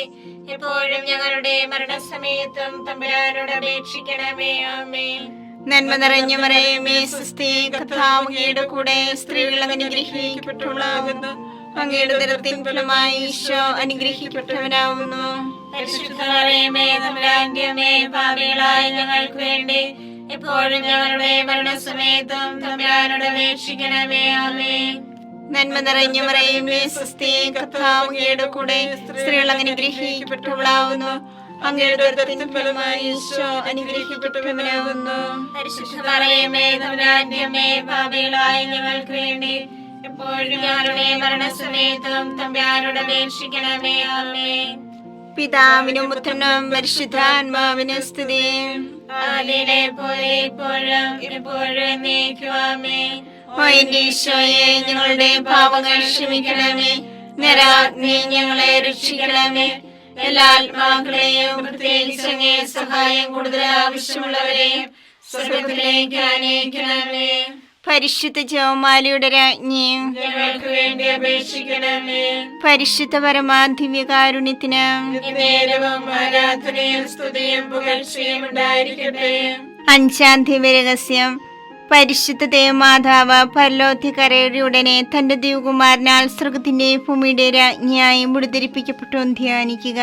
എപ്പോഴും ഞങ്ങളുടെ മരണസമയത്തും തമ്പുരാനോട് അപേക്ഷിക്കണമേ. ആമേൻ. നന്മ നിറഞ്ഞ മറിയമേ സുസ്ഥി, കർത്താവ് അങ്ങയുടെ കൂടെ സ്ത്രീകൾ അങ്ങ് അനുഗ്രഹിക്കപ്പെട്ടവളാകുന്നു. അങ്ങയുടെ ഉദരത്തിൻ ഫലമായി ഈശോ അനുഗ്രഹിക്കപ്പെട്ടവനാകുന്നു. പരിശുദ്ധ മറിയമേ തമ്പുരാന്റെ അമ്മേ, പാപികളായ ഞങ്ങൾക്ക് വേണ്ടി എപ്പോഴും ഞങ്ങളുടെ മരണസമയത്തും തമ്പുരാനോട് അപേക്ഷിക്കണമേ. ആമേൻ. നന്മ നിറഞ്ഞ മറിയമേ സുസ്ഥി, കർത്താവ് അങ്ങയുടെ കൂടെ സ്ത്രീകൾ അങ്ങ് അനുഗ്രഹിക്കപ്പെട്ടവളാകുന്നു. അങ്ങയുടെ ഉദരത്തിൻ ഫലമായി ഈശോ അനുഗ്രഹിക്കപ്പെട്ടവനാകുന്നു. പരിശുദ്ധ മറിയമേ തമ്പുരാന്റെ അമ്മേ, പാപികളായ ഞങ്ങൾക്ക് വേണ്ടി എപ്പോഴും ഞങ്ങളുടെ മരണസമയത്തും തമ്പുരാനോട് അപേക്ഷിക്കണമേ. ആമേൻ. പിതാവിനും പുത്രനും പരിശുദ്ധാത്മാവിനും സ്തുതി. ആദിയിലെ പോലെ ഇപ്പോഴും എപ്പോഴും എന്നേക്കും. ആമേൻ. ഓ എന്റെ ഈശോയെ, ഞങ്ങളുടെ പാപങ്ങൾ ക്ഷമിക്കണമേ. നരാഗ്നി ഞങ്ങളെ രക്ഷിക്കണമേ. എല്ലാ ആത്മാക്കളെയും പ്രത്യേകിച്ച് അങ്ങേ സഹായം കൂടുതൽ ആവശ്യമുള്ളവരെയും സ്വർഗ്ഗത്തിലേക്ക് ആനയിക്കണമേ. പരിശുദ്ധ ജപമാലയുടെ രാജ്ഞിയും ഞങ്ങൾക്ക് വേണ്ടി അപേക്ഷിക്കണമേ. പരിശുദ്ധ പരമാധിവ്യകാരുണ്യത്തിന് നേരവും ആരാധനയും സ്തുതിയും പുകഴ്ചയും ഉണ്ടായിരിക്കട്ടെ. അഞ്ചാം ദിവ്യരഹസ്യം. പരിശുദ്ധ ദേവമാതാവ് പരലോകത്തിക്കരയുടെ ഉടനെ തന്റെ ദിവകുമാരനാൽ സ്വർഗത്തിന്റെ ഭൂമിയുടെ രാജ്ഞിയായി മുടിധരിപ്പിക്കപ്പെട്ടു ധ്യാനിക്കുക.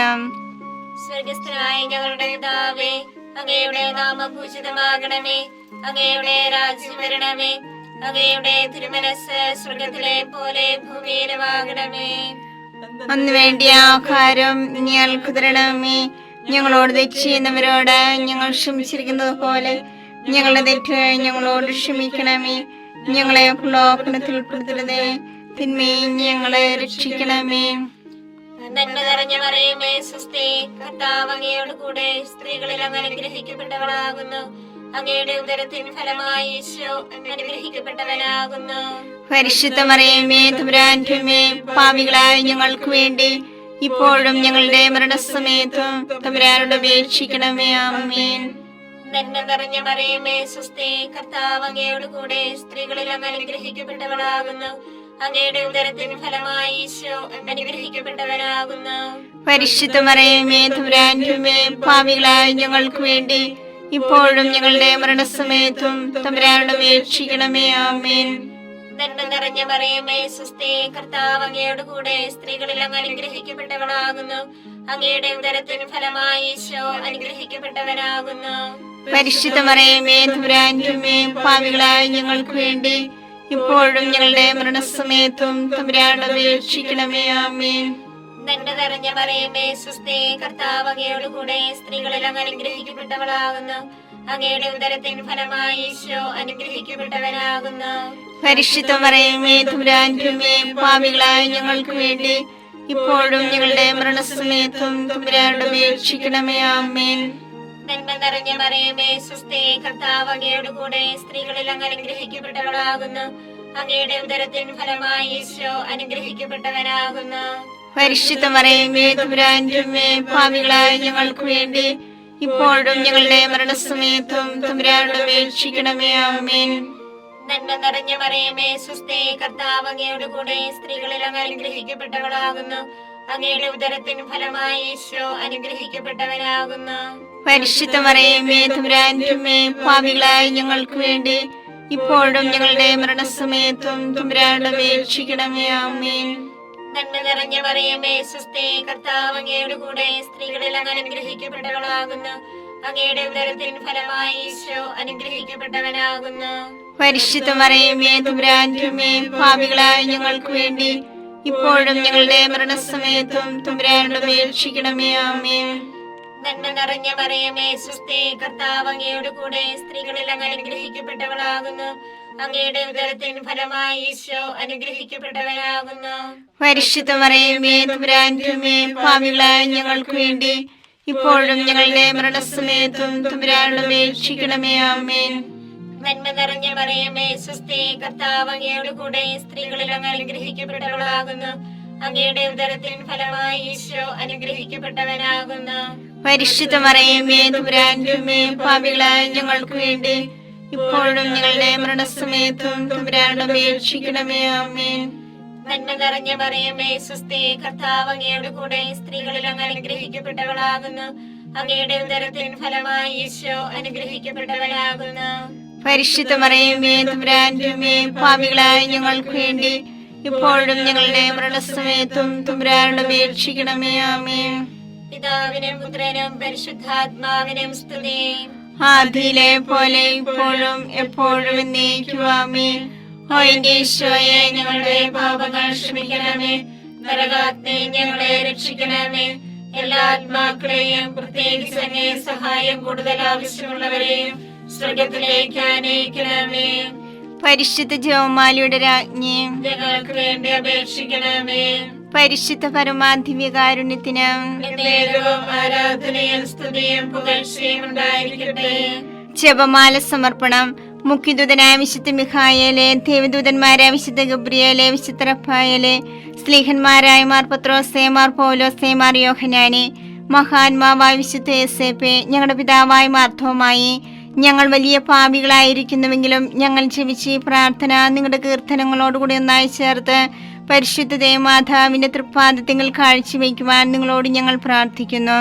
സ്വർഗസ്ഥനായ ഞങ്ങളുടെ പിതാവേ, അങ്ങയുടെ നാമം പൂജിതമാകണമേ. അങ്ങയുടെ രാജ്യം വരണമേ. അങ്ങയുടെ തിരുമനസ് സ്വർഗത്തിലെ പോലെ ഭൂമിയിലുമാകണമേ. അന്ന് വേണ്ടിയ ആഹാരം ഞങ്ങൾക്ക് തരണമേ. ഞങ്ങളോട് തെറ്റ് ചെയ്യുന്നവരോട് ഞങ്ങൾ ക്ഷമിച്ചിരിക്കുന്നത് പോലെ ഞങ്ങളുടെ തെറ്റ് ഞങ്ങളോട് ക്ഷമിക്കണമേ. ഞങ്ങളെ പ്രലോഭനത്തിൽ ഉൾപ്പെടുത്തരുതേ, തിന്മയിൽ ഞങ്ങളെ രക്ഷിക്കണമേ. നന്മ നിറഞ്ഞ മറിയമേ സുസ്ഥി, കർത്താവ് അങ്ങയോട് കൂടെ സ്ത്രീകളിൽ അങ്ങ് അനുഗ്രഹിക്കപ്പെട്ടവളാകുന്നു. അങ്ങയുടെ ഉദരത്തിൻ ഫലമായി ഈശോ അനുഗ്രഹിക്കപ്പെട്ടവനാകുന്നു. പരിശുദ്ധ മറിയമേ തമ്പുരാന്റെ അമ്മേ, പാപികളായ ഞങ്ങൾക്ക് വേണ്ടി ഇപ്പോഴും ഞങ്ങളുടെ മരണസമയത്തും തമ്പുരാനോട് അപേക്ഷിക്കണമേ. ആമേൻ. നന്മ നിറഞ്ഞ മറിയമേ സുസ്ഥി, കർത്താവ് അങ്ങയോട് കൂടെ സ്ത്രീകളിൽ അങ്ങ് അനുഗ്രഹിക്കപ്പെട്ടവളാകുന്നു. അങ്ങയുടെ ഉദരത്തിൻ ഫലമായി ഈശോ അനുഗ്രഹിക്കപ്പെട്ടവനാകുന്നു. പരിശുദ്ധ മറിയമേ തമ്പുരാന്റെ അമ്മേ, പാപികളായ ഞങ്ങൾക്ക് വേണ്ടി ഇപ്പോഴും ഞങ്ങളുടെ മരണസമയത്തും തമ്പുരാനോട് അപേക്ഷിക്കണമേ. ആമേൻ. നന്മ നിറഞ്ഞ മറിയമേ സുസ്ഥി, കർത്താവ് അങ്ങയോട് കൂടെ സ്ത്രീകളിൽ അങ്ങ് അനുഗ്രഹിക്കപ്പെട്ടവളാകുന്നു. അങ്ങയുടെ ഉദരത്തിൻ ഫലമായി ഈശോ അനുഗ്രഹിക്കപ്പെട്ടവനാകുന്നു. പരിശുദ്ധ മറിയമേ തമ്പുരാന്റെ അമ്മേ, പാപികളായ ഞങ്ങൾക്ക് വേണ്ടി ഇപ്പോഴും ഞങ്ങളുടെ മരണസമയത്തും തമ്പുരാനോട് അപേക്ഷിക്കണമേ. ആമേൻ. നന്മ നിറഞ്ഞ മറിയമേ സുസ്ഥി, കർത്താവ് അങ്ങയോട് കൂടെ സ്ത്രീകളിൽ അങ്ങ് അനുഗ്രഹിക്കപ്പെട്ടവളാകുന്നു. അങ്ങയുടെ ഉദരത്തിൻ ഫലമായി ഈശോ അനുഗ്രഹിക്കപ്പെട്ടവനാകുന്നു. പരിശുദ്ധ മറിയമേ തമ്പുരാന്റെ അമ്മേ, പാപികളായ ഞങ്ങൾക്ക് വേണ്ടി ഇപ്പോഴും ഞങ്ങളുടെ മരണസമയത്തും തമ്പുരാനോട് അപേക്ഷിക്കണമേ. ആമേൻ. നന്മ നിറഞ്ഞ മറിയമേ സുസ്ഥി, കർത്താവ് അങ്ങയോട് കൂടെ സ്ത്രീകളിൽ അങ്ങ് അനുഗ്രഹിക്കപ്പെട്ടവളാകുന്നു. അങ്ങയുടെ ഉദരത്തിൻ ഫലമായി ഈശോ അനുഗ്രഹിക്കപ്പെട്ടവനാകുന്നു. പരിശുദ്ധ മറിയമേ തമ്പുരാന്റെ അമ്മേ, പാപികളായ ഞങ്ങൾക്ക് വേണ്ടി ഇപ്പോഴും ഞങ്ങളുടെ മരണസമയത്തും തമ്പുരാനോട് അപേക്ഷിക്കണമേ. ആമേൻ. നന്മ നിറഞ്ഞ മറിയമേ സുസ്ഥി, കർത്താവ് അങ്ങയോട് കൂടെ സ്ത്രീകളിൽ അങ്ങ് അനുഗ്രഹിക്കപ്പെട്ടവളാകുന്നു. അങ്ങയുടെ ഉദരത്തിൻ ഫലമായി ഈശോ അനുഗ്രഹിക്കപ്പെട്ടവനാകുന്നു. പരിശുദ്ധ മറിയമേ തമ്പുരാന്റെ അമ്മേ, പാപികളായ ഞങ്ങൾക്ക് വേണ്ടി ഇപ്പോഴും ഞങ്ങളുടെ മരണസമയത്തും തമ്പുരാനോട് അപേക്ഷിക്കണമേ. ആമേൻ. നന്മ നിറഞ്ഞ മറിയമേ സുസ്ഥി, കർത്താവ് അങ്ങയോട് കൂടെ സ്ത്രീകളിൽ അങ്ങ് അനുഗ്രഹിക്കപ്പെട്ടവളാകുന്നു. അങ്ങയുടെ ഉദരത്തിൻ ഫലമായി ഈശോ അനുഗ്രഹിക്കപ്പെട്ടവനാകുന്നു. പരിശുദ്ധ മറിയമേ തമ്പുരാന്റെ അമ്മേ, പാപികളായ ഞങ്ങൾക്ക് വേണ്ടി ഇപ്പോഴും ഞങ്ങളുടെ മരണസമയത്തും തമ്പുരാനോട് അപേക്ഷിക്കണമേ. ആമേൻ. നന്മ നിറഞ്ഞ മറിയമേ സുസ്ഥി, കർത്താവ് അങ്ങയോട് കൂടെ സ്ത്രീകളിൽ അങ്ങ് അനുഗ്രഹിക്കപ്പെട്ടവളാകുന്നു. അങ്ങയുടെ ഉദരത്തിൻ ഫലമായി ഈശോ അനുഗ്രഹിക്കപ്പെട്ടവനാകുന്നു. പരിശുദ്ധ മറിയമേ തമ്പുരാന്റെ അമ്മേ, പാപികളായ ഞങ്ങൾക്ക് വേണ്ടി ഇപ്പോഴും ഞങ്ങളുടെ മരണസമയത്തും തമ്പുരാനോട് അപേക്ഷിക്കണമേ. ആമേൻ. നന്മ നിറഞ്ഞ മറിയമേ സുസ്ഥി, കർത്താവ് അങ്ങയോട് കൂടെ സ്ത്രീകളിൽ അങ്ങ് അനുഗ്രഹിക്കപ്പെട്ടവളാകുന്നു. അങ്ങയുടെ ഉദരത്തിൻ ഫലമായി ഈശോ അനുഗ്രഹിക്കപ്പെട്ടവനാകുന്നു. പരിശുദ്ധ മറിയമേ തമ്പുരാന്റെ അമ്മേ, പാപികളായ ഞങ്ങൾക്ക് വേണ്ടി ഇപ്പോഴും ഞങ്ങളുടെ മരണസമയത്തും തമ്പുരാനോട് അപേക്ഷിക്കണമേ. ആമേൻ. നന്മ നിറഞ്ഞ മറിയമേ സ്വസ്തി, കർത്താവ് അങ്ങയുടെ കൂടെ സ്ത്രീകളിൽ അങ്ങ് അനുഗ്രഹിക്കപ്പെട്ടവളാകുന്നു. അങ്ങയുടെ ഉദരത്തിൻ ഫലമായി ഈശോ അനുഗ്രഹിക്കപ്പെട്ടവനാകുന്നു. പരിശുദ്ധ മറിയമേ തമ്പുരാന്റെ അമ്മേ, പാപികളായ ഞങ്ങൾക്ക് വേണ്ടി ഇപ്പോഴും ഞങ്ങളുടെ മരണസമയത്തും തമ്പുരാനോട് അപേക്ഷിക്കണമേ. ആമേൻ. പിതാവിനും പുത്രനും പരിശുദ്ധാത്മാവിനും സ്തുതി. ആദിയിലെ പോലെ ഇപ്പോഴും എപ്പോഴും എന്നേക്കും. ആമേൻ. ഓ എന്റെ ഈശോയെ, ഞങ്ങളുടെ പാപങ്ങൾ ക്ഷമിക്കണമേ. നരകാഗ്നി ഞങ്ങളെ രക്ഷിക്കണമേ. എല്ലാ ആത്മാക്കളെയും പ്രത്യേകിച്ച് അങ്ങേ സഹായം കൂടുതൽ ആവശ്യമുള്ളവരെയും സ്വർഗത്തിലേക്ക് ആനയിക്കണമേ. പരിശുദ്ധ ജപമാലയുടെ രാജ്ഞി, ഞങ്ങൾക്ക് വേണ്ടി അപേക്ഷിക്കണമേ. പരിശുദ്ധ പരമാധിവ്യകാരുണ്യത്തിന് എന്നേരവും ആരാധനയും സ്തുതിയും പുകഴ്ചയും ഉണ്ടായിരിക്കട്ടെ. ജപമാല സമർപ്പണം. മുഖ്യദൂതനായ വിശുദ്ധ മിഖായേലെ, ദേവദൂതന്മാരായ വിശുദ്ധ ഗബ്രിയേലെ, വിശുദ്ധ റഫായേലെ, സ്ലീഹന്മാരായ മാർ പത്രോസേ, മാർ പൗലോസേ, മാർ യോഹന്നാനെ, മഹാത്മാവായ വിശുദ്ധ യേസേപ്പേ, ഞങ്ങളുടെ പിതാവായ മാർത്തോമായി, ഞങ്ങൾ വലിയ പാപികളായിരിക്കുന്നുവെങ്കിലും ഞങ്ങൾ ജപിച്ച് ഈ പ്രാർത്ഥന നിങ്ങളുടെ കീർത്തനങ്ങളോടുകൂടി ഒന്നായി ചേർത്ത് പരിശുദ്ധ ദേവമാതാവിന്റെ തൃപ്പാദത്തിൽ കാഴ്ചവെക്കുവാൻ നിങ്ങളോട് ഞങ്ങൾ പ്രാർത്ഥിക്കുന്നു.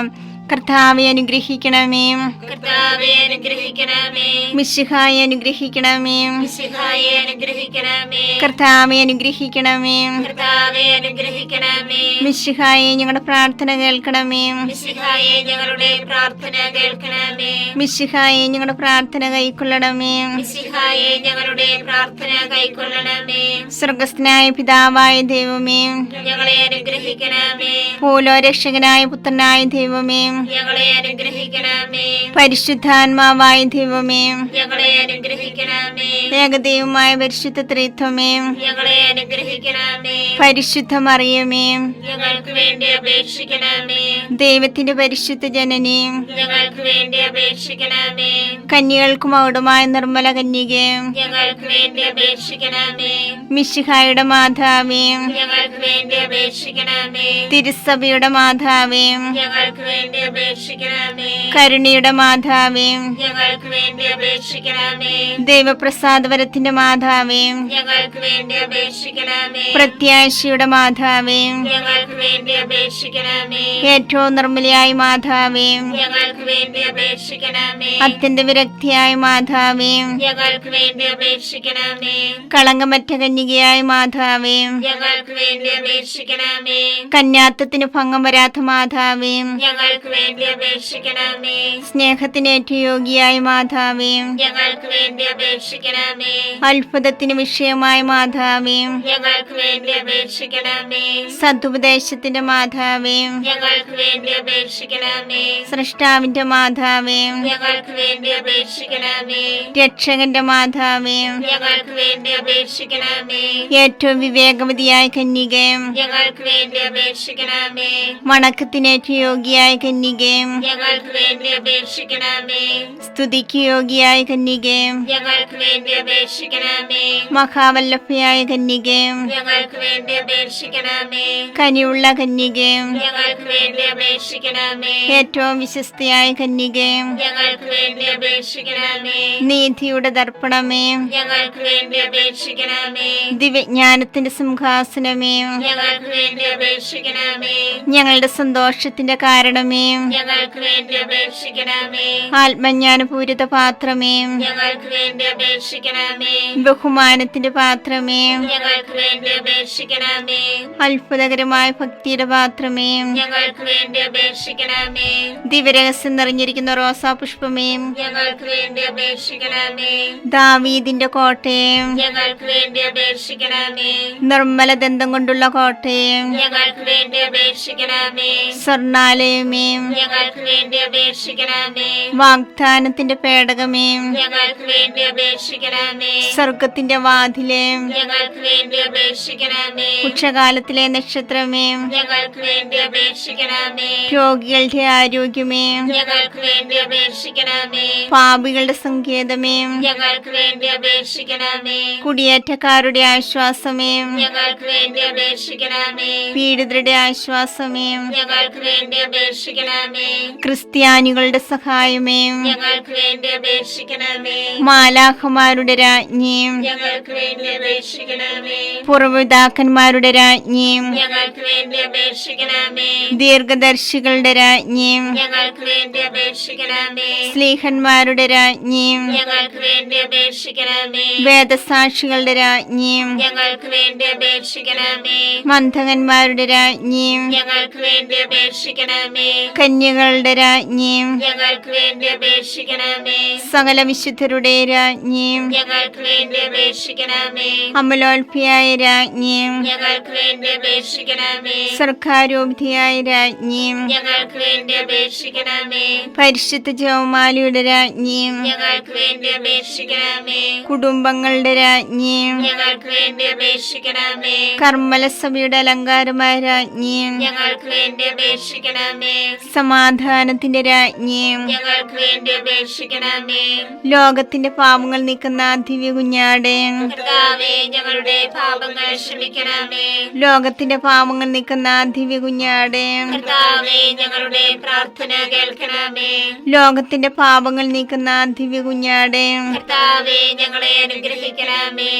കർത്താവെ അനുഗ്രഹിക്കണമേ. കർത്താവേ അനുഗ്രഹിക്കണമേ. മിശിഹായെ അനുഗ്രഹിക്കണമേ. മിശിഹായെ അനുഗ്രഹിക്കണമേ. കർത്താവെ അനുഗ്രഹിക്കണമേ. കർത്താവേ അനുഗ്രഹിക്കണമേ. മിശിഹായെ ഞങ്ങളുടെ പ്രാർത്ഥന കേൾക്കണമേ. മിശിഹായെ ഞങ്ങളുടെ പ്രാർത്ഥന കേൾക്കണമേ. മിശിഹായെ ഞങ്ങളുടെ പ്രാർത്ഥന കൈക്കൊള്ളണമേ. മിശിഹായെ ഞങ്ങളുടെ പ്രാർത്ഥന കൈക്കൊള്ളണമേ. സ്വർഗസ്ഥനായ പിതാവായ ദൈവമേ, ഞങ്ങളെ അനുഗ്രഹിക്കണമേ. പൂലോരക്ഷകനായ പുത്രനായ ദൈവമേ, ഞങ്ങളെ അനുഗ്രഹിക്കണമേ. പരിശുദ്ധാത്മാവായ ദൈവമേ, ഞങ്ങളെ അനുഗ്രഹിക്കണമേ. ഏകദൈവമായ പരിശുദ്ധ ത്രിത്വമേ, ഞങ്ങളെ അനുഗ്രഹിക്കണമേ. പരിശുദ്ധ മറിയമേ, ഞങ്ങൾക്ക് വേണ്ടി അപേക്ഷിക്കണമേ. ദൈവത്തിന്റെ പരിശുദ്ധ ജനനി, ഞങ്ങൾക്ക് വേണ്ടി അപേക്ഷിക്കണമേ. കന്യകൾക്ക് മൗഢമായ നിർമ്മല കന്യകേ, ഞങ്ങൾക്ക് വേണ്ടി അപേക്ഷിക്കണമേ. മിശിഹായുടെ മാതാവേ, ഞങ്ങൾക്ക് വേണ്ടി അപേക്ഷിക്കണമേ. തിരുസഭയുടെ മാതാവേ, ഞങ്ങൾക്ക് വേണ്ടി അപേക്ഷിക്കണമേ. കരുണയുടെ മാതാവേ, ഞങ്ങൾക്ക് വേണ്ടി അപേക്ഷിക്കണമേ. ദൈവപ്രസാദവരത്തിന്റെ മാതാവേ, ഞങ്ങൾക്ക് വേണ്ടി അപേക്ഷിക്കണമേ. പ്രത്യാശയുടെ മാതാവേ, ഞങ്ങൾക്ക് വേണ്ടി അപേക്ഷിക്കണമേ. ഏറ്റവും നിർമ്മലയായ മാതാവേ, ഞങ്ങൾക്ക് വേണ്ടി അപേക്ഷിക്കണമേ. അത്യന്ത വിരക്തിയായ മാതാവേ, ഞങ്ങൾക്ക് വേണ്ടി അപേക്ഷിക്കണമേ. കളങ്കമറ്റ കന്യകയായ മാതാവേ, ഞങ്ങൾക്ക് വേണ്ടി അപേക്ഷിക്കണമേ. കന്യാത്വത്തിന് ഭംഗം വരാത്ത മാതാവേ, ഞങ്ങൾക്ക് വേണ്ടി അപേക്ഷിക്കണമേ. സ്നേഹത്തിന് ഏറ്റവും യോഗ്യയായ മാതാവേ, ഞങ്ങൾക്ക് വേണ്ടി അപേക്ഷിക്കണമേ. അത്ഭുതത്തിന് വിഷയമായ മാതാവേ, ഞങ്ങൾക്ക് വേണ്ടി അപേക്ഷിക്കണമേ. സതുപദേശത്തിന്റെ മാതാവേ, ഞങ്ങൾക്ക് വേണ്ടി അപേക്ഷിക്കണമേ. സൃഷ്ടാവിന്റെ മാതാവേ, ഞങ്ങൾക്ക് വേണ്ടി അപേക്ഷിക്കണമേ. രക്ഷകന്റെ മാതാവേ, ഞങ്ങൾക്ക് വേണ്ടി അപേക്ഷിക്കണമേ. ഏറ്റവും വിവേകവതിയായ കന്യകേ, ഞങ്ങൾക്ക് വേണ്ടി അപേക്ഷിക്കണമേ. വണക്കത്തിന് ഏറ്റവും യോഗ്യയായ കന്യകേ, ഞങ്ങൾക്ക് വേണ്ടി അപേക്ഷിക്കണമേ. സ്തുതിക്ക് യോഗ്യയായ കന്യകേ, ഞങ്ങൾക്ക് വേണ്ടി അപേക്ഷിക്കണമേ. മഹാവല്ലഭയായ കന്യകേ, ഞങ്ങൾക്ക് വേണ്ടി അപേക്ഷിക്കണമേ. കനിയുള്ള കന്യകേ, ഞങ്ങൾക്ക് വേണ്ടി അപേക്ഷിക്കണമേ. ഏറ്റവും വിശ്വസ്തയായ കന്യകേ, ഞങ്ങൾക്ക് വേണ്ടി അപേക്ഷിക്കണമേ. നീതിയുടെ ദർപ്പണമേ, ഞങ്ങൾക്ക് വേണ്ടി അപേക്ഷിക്കണമേ. ദിവ്യജ്ഞാനത്തിന്റെ സിംഹാസനമേ, ഞങ്ങൾക്ക് വേണ്ടി അപേക്ഷിക്കണമേ. ഞങ്ങളുടെ സന്തോഷത്തിന്റെ കാരണമേ, ഞങ്ങൾക്ക് വേണ്ടി അപേക്ഷിക്കണമേ. ആത്മജ്ഞാനപൂരിത പാത്രമേ, ഞങ്ങൾക്ക് വേണ്ടി അപേക്ഷിക്കണമേ. ബഹുമാനത്തിന്റെ പാത്രമേ, ഞങ്ങൾക്ക് വേണ്ടി അപേക്ഷിക്കണമേ. അത്ഭുതകരമായ ഭക്തിയുടെ പാത്രമേ, ഞങ്ങൾക്ക് വേണ്ടി അപേക്ഷിക്കണമേ. ദിവ്യരഹസ്യം നിറഞ്ഞിരിക്കുന്ന റോസാ പുഷ്പമേ, ഞങ്ങൾക്ക് വേണ്ടി അപേക്ഷിക്കണമേ. ദാവീദിന്റെ കോട്ടയെ, ഞങ്ങൾക്ക് വേണ്ടി അപേക്ഷിക്കണമേ. നിർമ്മല ദന്തം കൊണ്ടുള്ള കോട്ടയെ, ഞങ്ങൾക്ക് വേണ്ടി അപേക്ഷിക്കണമേ. സ്വർണാലയമേ, ഞങ്ങൾക്ക് വേണ്ടി അപേക്ഷിക്കണമേ. വാഗ്ദാനത്തിന്റെ പേടകമേ, ഞങ്ങൾക്ക് വേണ്ടി അപേക്ഷിക്കണമേ. അപേക്ഷിക്കണമേ. സ്വർഗത്തിന്റെ വാതിലേ, ഞങ്ങൾക്ക് വേണ്ടി അപേക്ഷിക്കണമേ. ഉച്ചകാലത്തിലെ നക്ഷത്രമേ, ഞങ്ങൾക്ക് വേണ്ടി അപേക്ഷിക്കണമേ. രോഗികളുടെ ആരോഗ്യമേ, ഞങ്ങൾക്ക് വേണ്ടി അപേക്ഷിക്കണമേ. പാപികളുടെ സങ്കേതമേ, ഞങ്ങൾക്ക് വേണ്ടി അപേക്ഷിക്കണമേ. കുടിയേറ്റക്കാരുടെ ആശ്വാസമേ, ഞങ്ങൾക്ക് വേണ്ടി അപേക്ഷിക്കണമേ. പീഡിതരുടെ ആശ്വാസമേ, ഞങ്ങൾക്ക് വേണ്ടി അപേക്ഷിക്കണമേ. ക്രിസ്ത്യാനികളുടെ സഹായമേ, ഞങ്ങൾക്ക് വേണ്ടി അപേക്ഷിക്കണമേ. മാലാഖമാരുടെ രാജ്ഞി, ഞങ്ങൾക്ക് വേണ്ടി അപേക്ഷിക്കണമേ. പൂർവ്വപിതാക്കന്മാരുടെ രാജ്ഞി, ഞങ്ങൾക്ക് വേണ്ടി അപേക്ഷിക്കണമേ. ദീർഘദർശികളുടെ രാജ്ഞി, ഞങ്ങൾക്ക് വേണ്ടി അപേക്ഷിക്കണമേ. സ്ലീഹന്മാരുടെ രാജ്ഞി, ഞങ്ങൾക്ക് വേണ്ടി അപേക്ഷിക്കണമേ. വേദസാക്ഷികളുടെ രാജ്ഞി, ഞങ്ങൾക്ക് വേണ്ടി അപേക്ഷിക്കണമേ. മന്ധകന്മാരുടെ രാജ്ഞി, ഞങ്ങൾക്ക് വേണ്ടി അപേക്ഷിക്കണമേ. കന്യകളുടെ രാജ്ഞി, ഞങ്ങൾക്ക് വേണ്ടി അപേക്ഷിക്കണമേ. സകല വിശുദ്ധരുടെ രാജ്ഞി, ഞങ്ങൾക്ക് വേണ്ടി അപേക്ഷിക്കണമേ. അമലോൽപിയായ രാജ്ഞി, ഞങ്ങൾക്ക് വേണ്ടി അപേക്ഷിക്കണമേ. സർക്കാരോപധിയായ രാജ്ഞി, ഞങ്ങൾക്ക് വേണ്ടി അപേക്ഷിക്കണമേ. പരിശുദ്ധ ജപമാലയുടെ രാജ്ഞി, ഞങ്ങൾക്ക് വേണ്ടി അപേക്ഷിക്കണമേ. കുടുംബങ്ങളുടെ രാജ്ഞി, ഞങ്ങൾക്ക് വേണ്ടി അപേക്ഷിക്കണമേ. കർമ്മലസഭയുടെ അലങ്കാരമായ രാജ്ഞി, ഞങ്ങൾക്ക് വേണ്ടി അപേക്ഷിക്കണമേ. സമാധാനത്തിന്റെ രാജ്ഞി, ഞങ്ങൾക്ക് വേണ്ടി അപേക്ഷിക്കണമേ. ലോകത്തിന്റെ പാപങ്ങൾ നീക്കുന്ന ദിവ്യ കുഞ്ഞാടേ, കർത്താവേ, ഞങ്ങളുടെ പാപങ്ങൾ ക്ഷമിക്കണമേ. ലോകത്തിന്റെ പാപങ്ങൾ നീക്കുന്ന ദിവ്യ കുഞ്ഞാടേ, കർത്താവേ, ഞങ്ങളുടെ പ്രാർത്ഥന കേൾക്കണമേ. ലോകത്തിന്റെ പാപങ്ങൾ നീക്കുന്ന ദിവ്യ കുഞ്ഞാടേ, കർത്താവേ, ഞങ്ങളെ അനുഗ്രഹിക്കണമേ.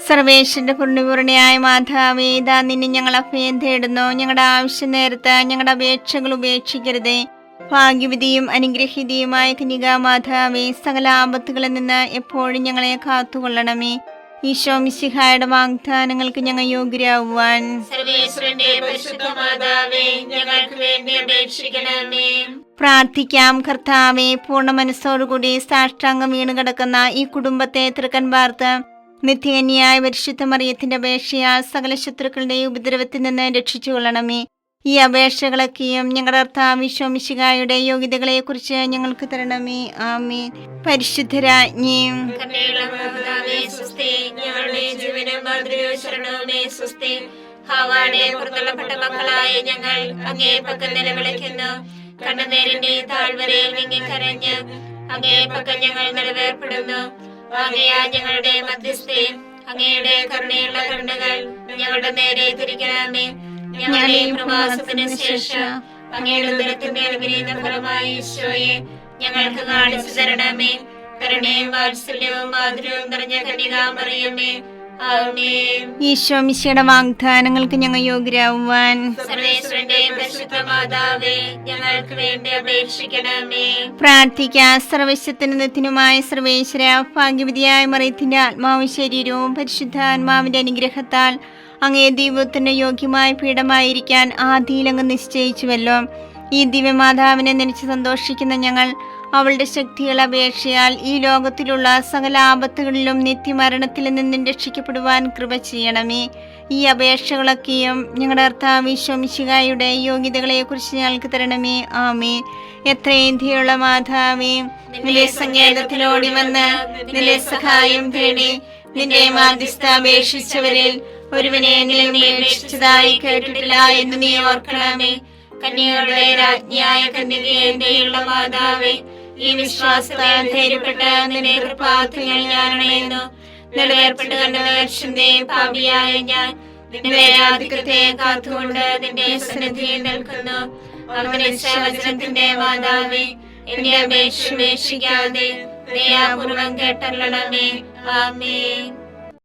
സർവേശ്വരന്റെ പുണ്യപൂർണയായ മാതാവേ, ഇതാ നിന്നെ ഞങ്ങൾ അഭയം തേടുന്നു. ഞങ്ങളുടെ ആവശ്യ നേരത്ത് ഞങ്ങളുടെ അപേക്ഷകൾ ഉപേക്ഷിക്കരുതേ. ഭാഗ്യവതിയും അനുഗ്രഹീതയുമായ കന്യകാമാതാവേ, സകല ആപത്തുകളിൽ നിന്ന് എപ്പോഴും ഞങ്ങളെ കാത്തുകൊള്ളണമേ. ഈശോ മിശിഹായുടെ വാഗ്ദാനങ്ങൾക്ക് ഞങ്ങൾ യോഗ്യരാകുവാൻ സർവേശ്വരന്റെ പരിശുദ്ധ മാതാവേ, ഞങ്ങൾക്ക് വേണ്ടി അപേക്ഷിക്കണമേ. പ്രാർത്ഥിക്കാം. കർത്താവേ, പൂർണ്ണ മനസ്സോടുകൂടി സാഷ്ടാംഗം വീണ് കിടക്കുന്ന ഈ കുടുംബത്തെ തൃക്കൻ പാർത്ത് നിത്യകന്യായ പരിശുദ്ധ മറിയത്തിന്റെ അപേക്ഷയാൽ സകല ശത്രുക്കളുടെയും ഉപദ്രവത്തിൽ നിന്ന് രക്ഷിച്ചു കൊള്ളണമേ. ഈ അപേക്ഷകളൊക്കെയും ഞങ്ങളുടെ കർത്താവ് ഈശോ മിശിഹായുടെ യോഗ്യതകളെ കുറിച്ച് ഞങ്ങൾക്ക് തരണമേ. ആമേൻ. പരിശുദ്ധരാജ്ഞി, കരുണയുള്ള മാതാവേ, സ്വസ്തി. ഞങ്ങളുടെ ജീവനും മാതൃകയും ശരണവുമേ, സ്വസ്തി. ഹവ്വായുടെ പുറത്തള്ളപ്പെട്ട മക്കളായ ഞങ്ങൾ അങ്ങേ പക്കൽ നിലവിളിക്കുന്നു. കണ്ണുനീരിന്റെ താഴ്വരയിൽ വിങ്ങിക്കരഞ്ഞ് അങ്ങേ പക്കൽ ഞങ്ങൾ നിലവേർപ്പെടുന്നു. ആകയാൽ ഞങ്ങളുടെ മധ്യസ്ഥേ, അങ്ങയുടെ കരുണയുള്ള കണ്ണുകൾ ഞങ്ങളുടെ നേരെ തിരിക്കണമേ. ഞങ്ങളുടെ ഈ പ്രവാസത്തിന് ശേഷം അങ്ങയുടെ ഉദരത്തിന്റെ അനുഗ്രഹീത ഫലമായി ഈശോയെ ഞങ്ങൾക്ക് കാണിച്ചു തരണമേ. കരുണയും വാത്സല്യവും മാധുര്യവും നിറഞ്ഞ കന്യകാമറിയമേ, ആമേൻ. ഈശോ മിശിഹായുടെ വാഗ്ദാനങ്ങൾക്ക് ഞങ്ങൾ യോഗ്യരാകുവാൻ സർവേശ്വരന്റെ പരിശുദ്ധ മാതാവേ, ഞങ്ങൾക്ക് വേണ്ടി അപേക്ഷിക്കണമേ. പ്രാർത്ഥിക്കാം. സർവശക്തനുമായ സർവേശ്വര, ഭാഗ്യവതിയായ മറിയത്തിന്റെ ആത്മാവും ശരീരവും പരിശുദ്ധാത്മാവിന്റെ അനുഗ്രഹത്താൽ അങ്ങേ ദൈവത്തിന് യോഗ്യമായ പീഠമായിരിക്കാൻ ആദിയിലങ്ങ് നിശ്ചയിച്ചുവല്ലോ. ഈ ദിവ്യമാതാവിനെ നനച്ച് സന്തോഷിക്കുന്ന ഞങ്ങൾ അവളുടെ ശക്തിയുള്ള അപേക്ഷയാൽ ഈ ലോകത്തിലുള്ള സകല ആപത്തുകളിലും നിത്യമരണത്തിൽ നിന്നും രക്ഷിക്കപ്പെടുവാൻ കൃപ ചെയ്യണമേ. ഈ അപേക്ഷകളൊക്കെയും ഞങ്ങളുടെ കർത്താവ് ഈശോ മിശിഹായുടെ യോഗ്യതകളെ കുറിച്ച് ഞങ്ങൾക്ക് തരണമേ. ആമേൻ. എത്രയും ദയുള്ള മാതാവേ, നിന്റെ സങ്കേതത്തിലോടി വന്ന് നിന്റെ സഹായം തേടി നിന്റെ മാധ്യസ്ഥ അപേക്ഷിച്ചവരിൽ ഒരുവനെങ്കിലും നീ അപേക്ഷിച്ചതായി കേട്ടിട്ടില്ല എന്ന് നീ ഓർക്കണമേ. കന്യകളുടെ രാജ്ഞിയായ കന്യകയുള്ള മാതാവേ, ഈ വിശ്വാസത്താൽ ധൈര്യപ്പെട്ട് നിന്റെ കൃപാർത്ഥങ്ങൾ ഞാൻ അണയുന്നു. നിലവേർപ്പെട്ട് കണ്ട പാപിയായ ഞാൻ നിന്റെ ആധിക്യത്തെ കാത്തുകൊണ്ട് നിന്റെ സന്നിധിയിൽ നിൽക്കുന്നു. അവതരിച്ച വചനത്തിന്റെ മാതാവേ, എന്റെ അപേക്ഷ ഉപേക്ഷിക്കാതെ ദയാപൂർവം കേട്ടല്ലണമേ. ആമേൻ.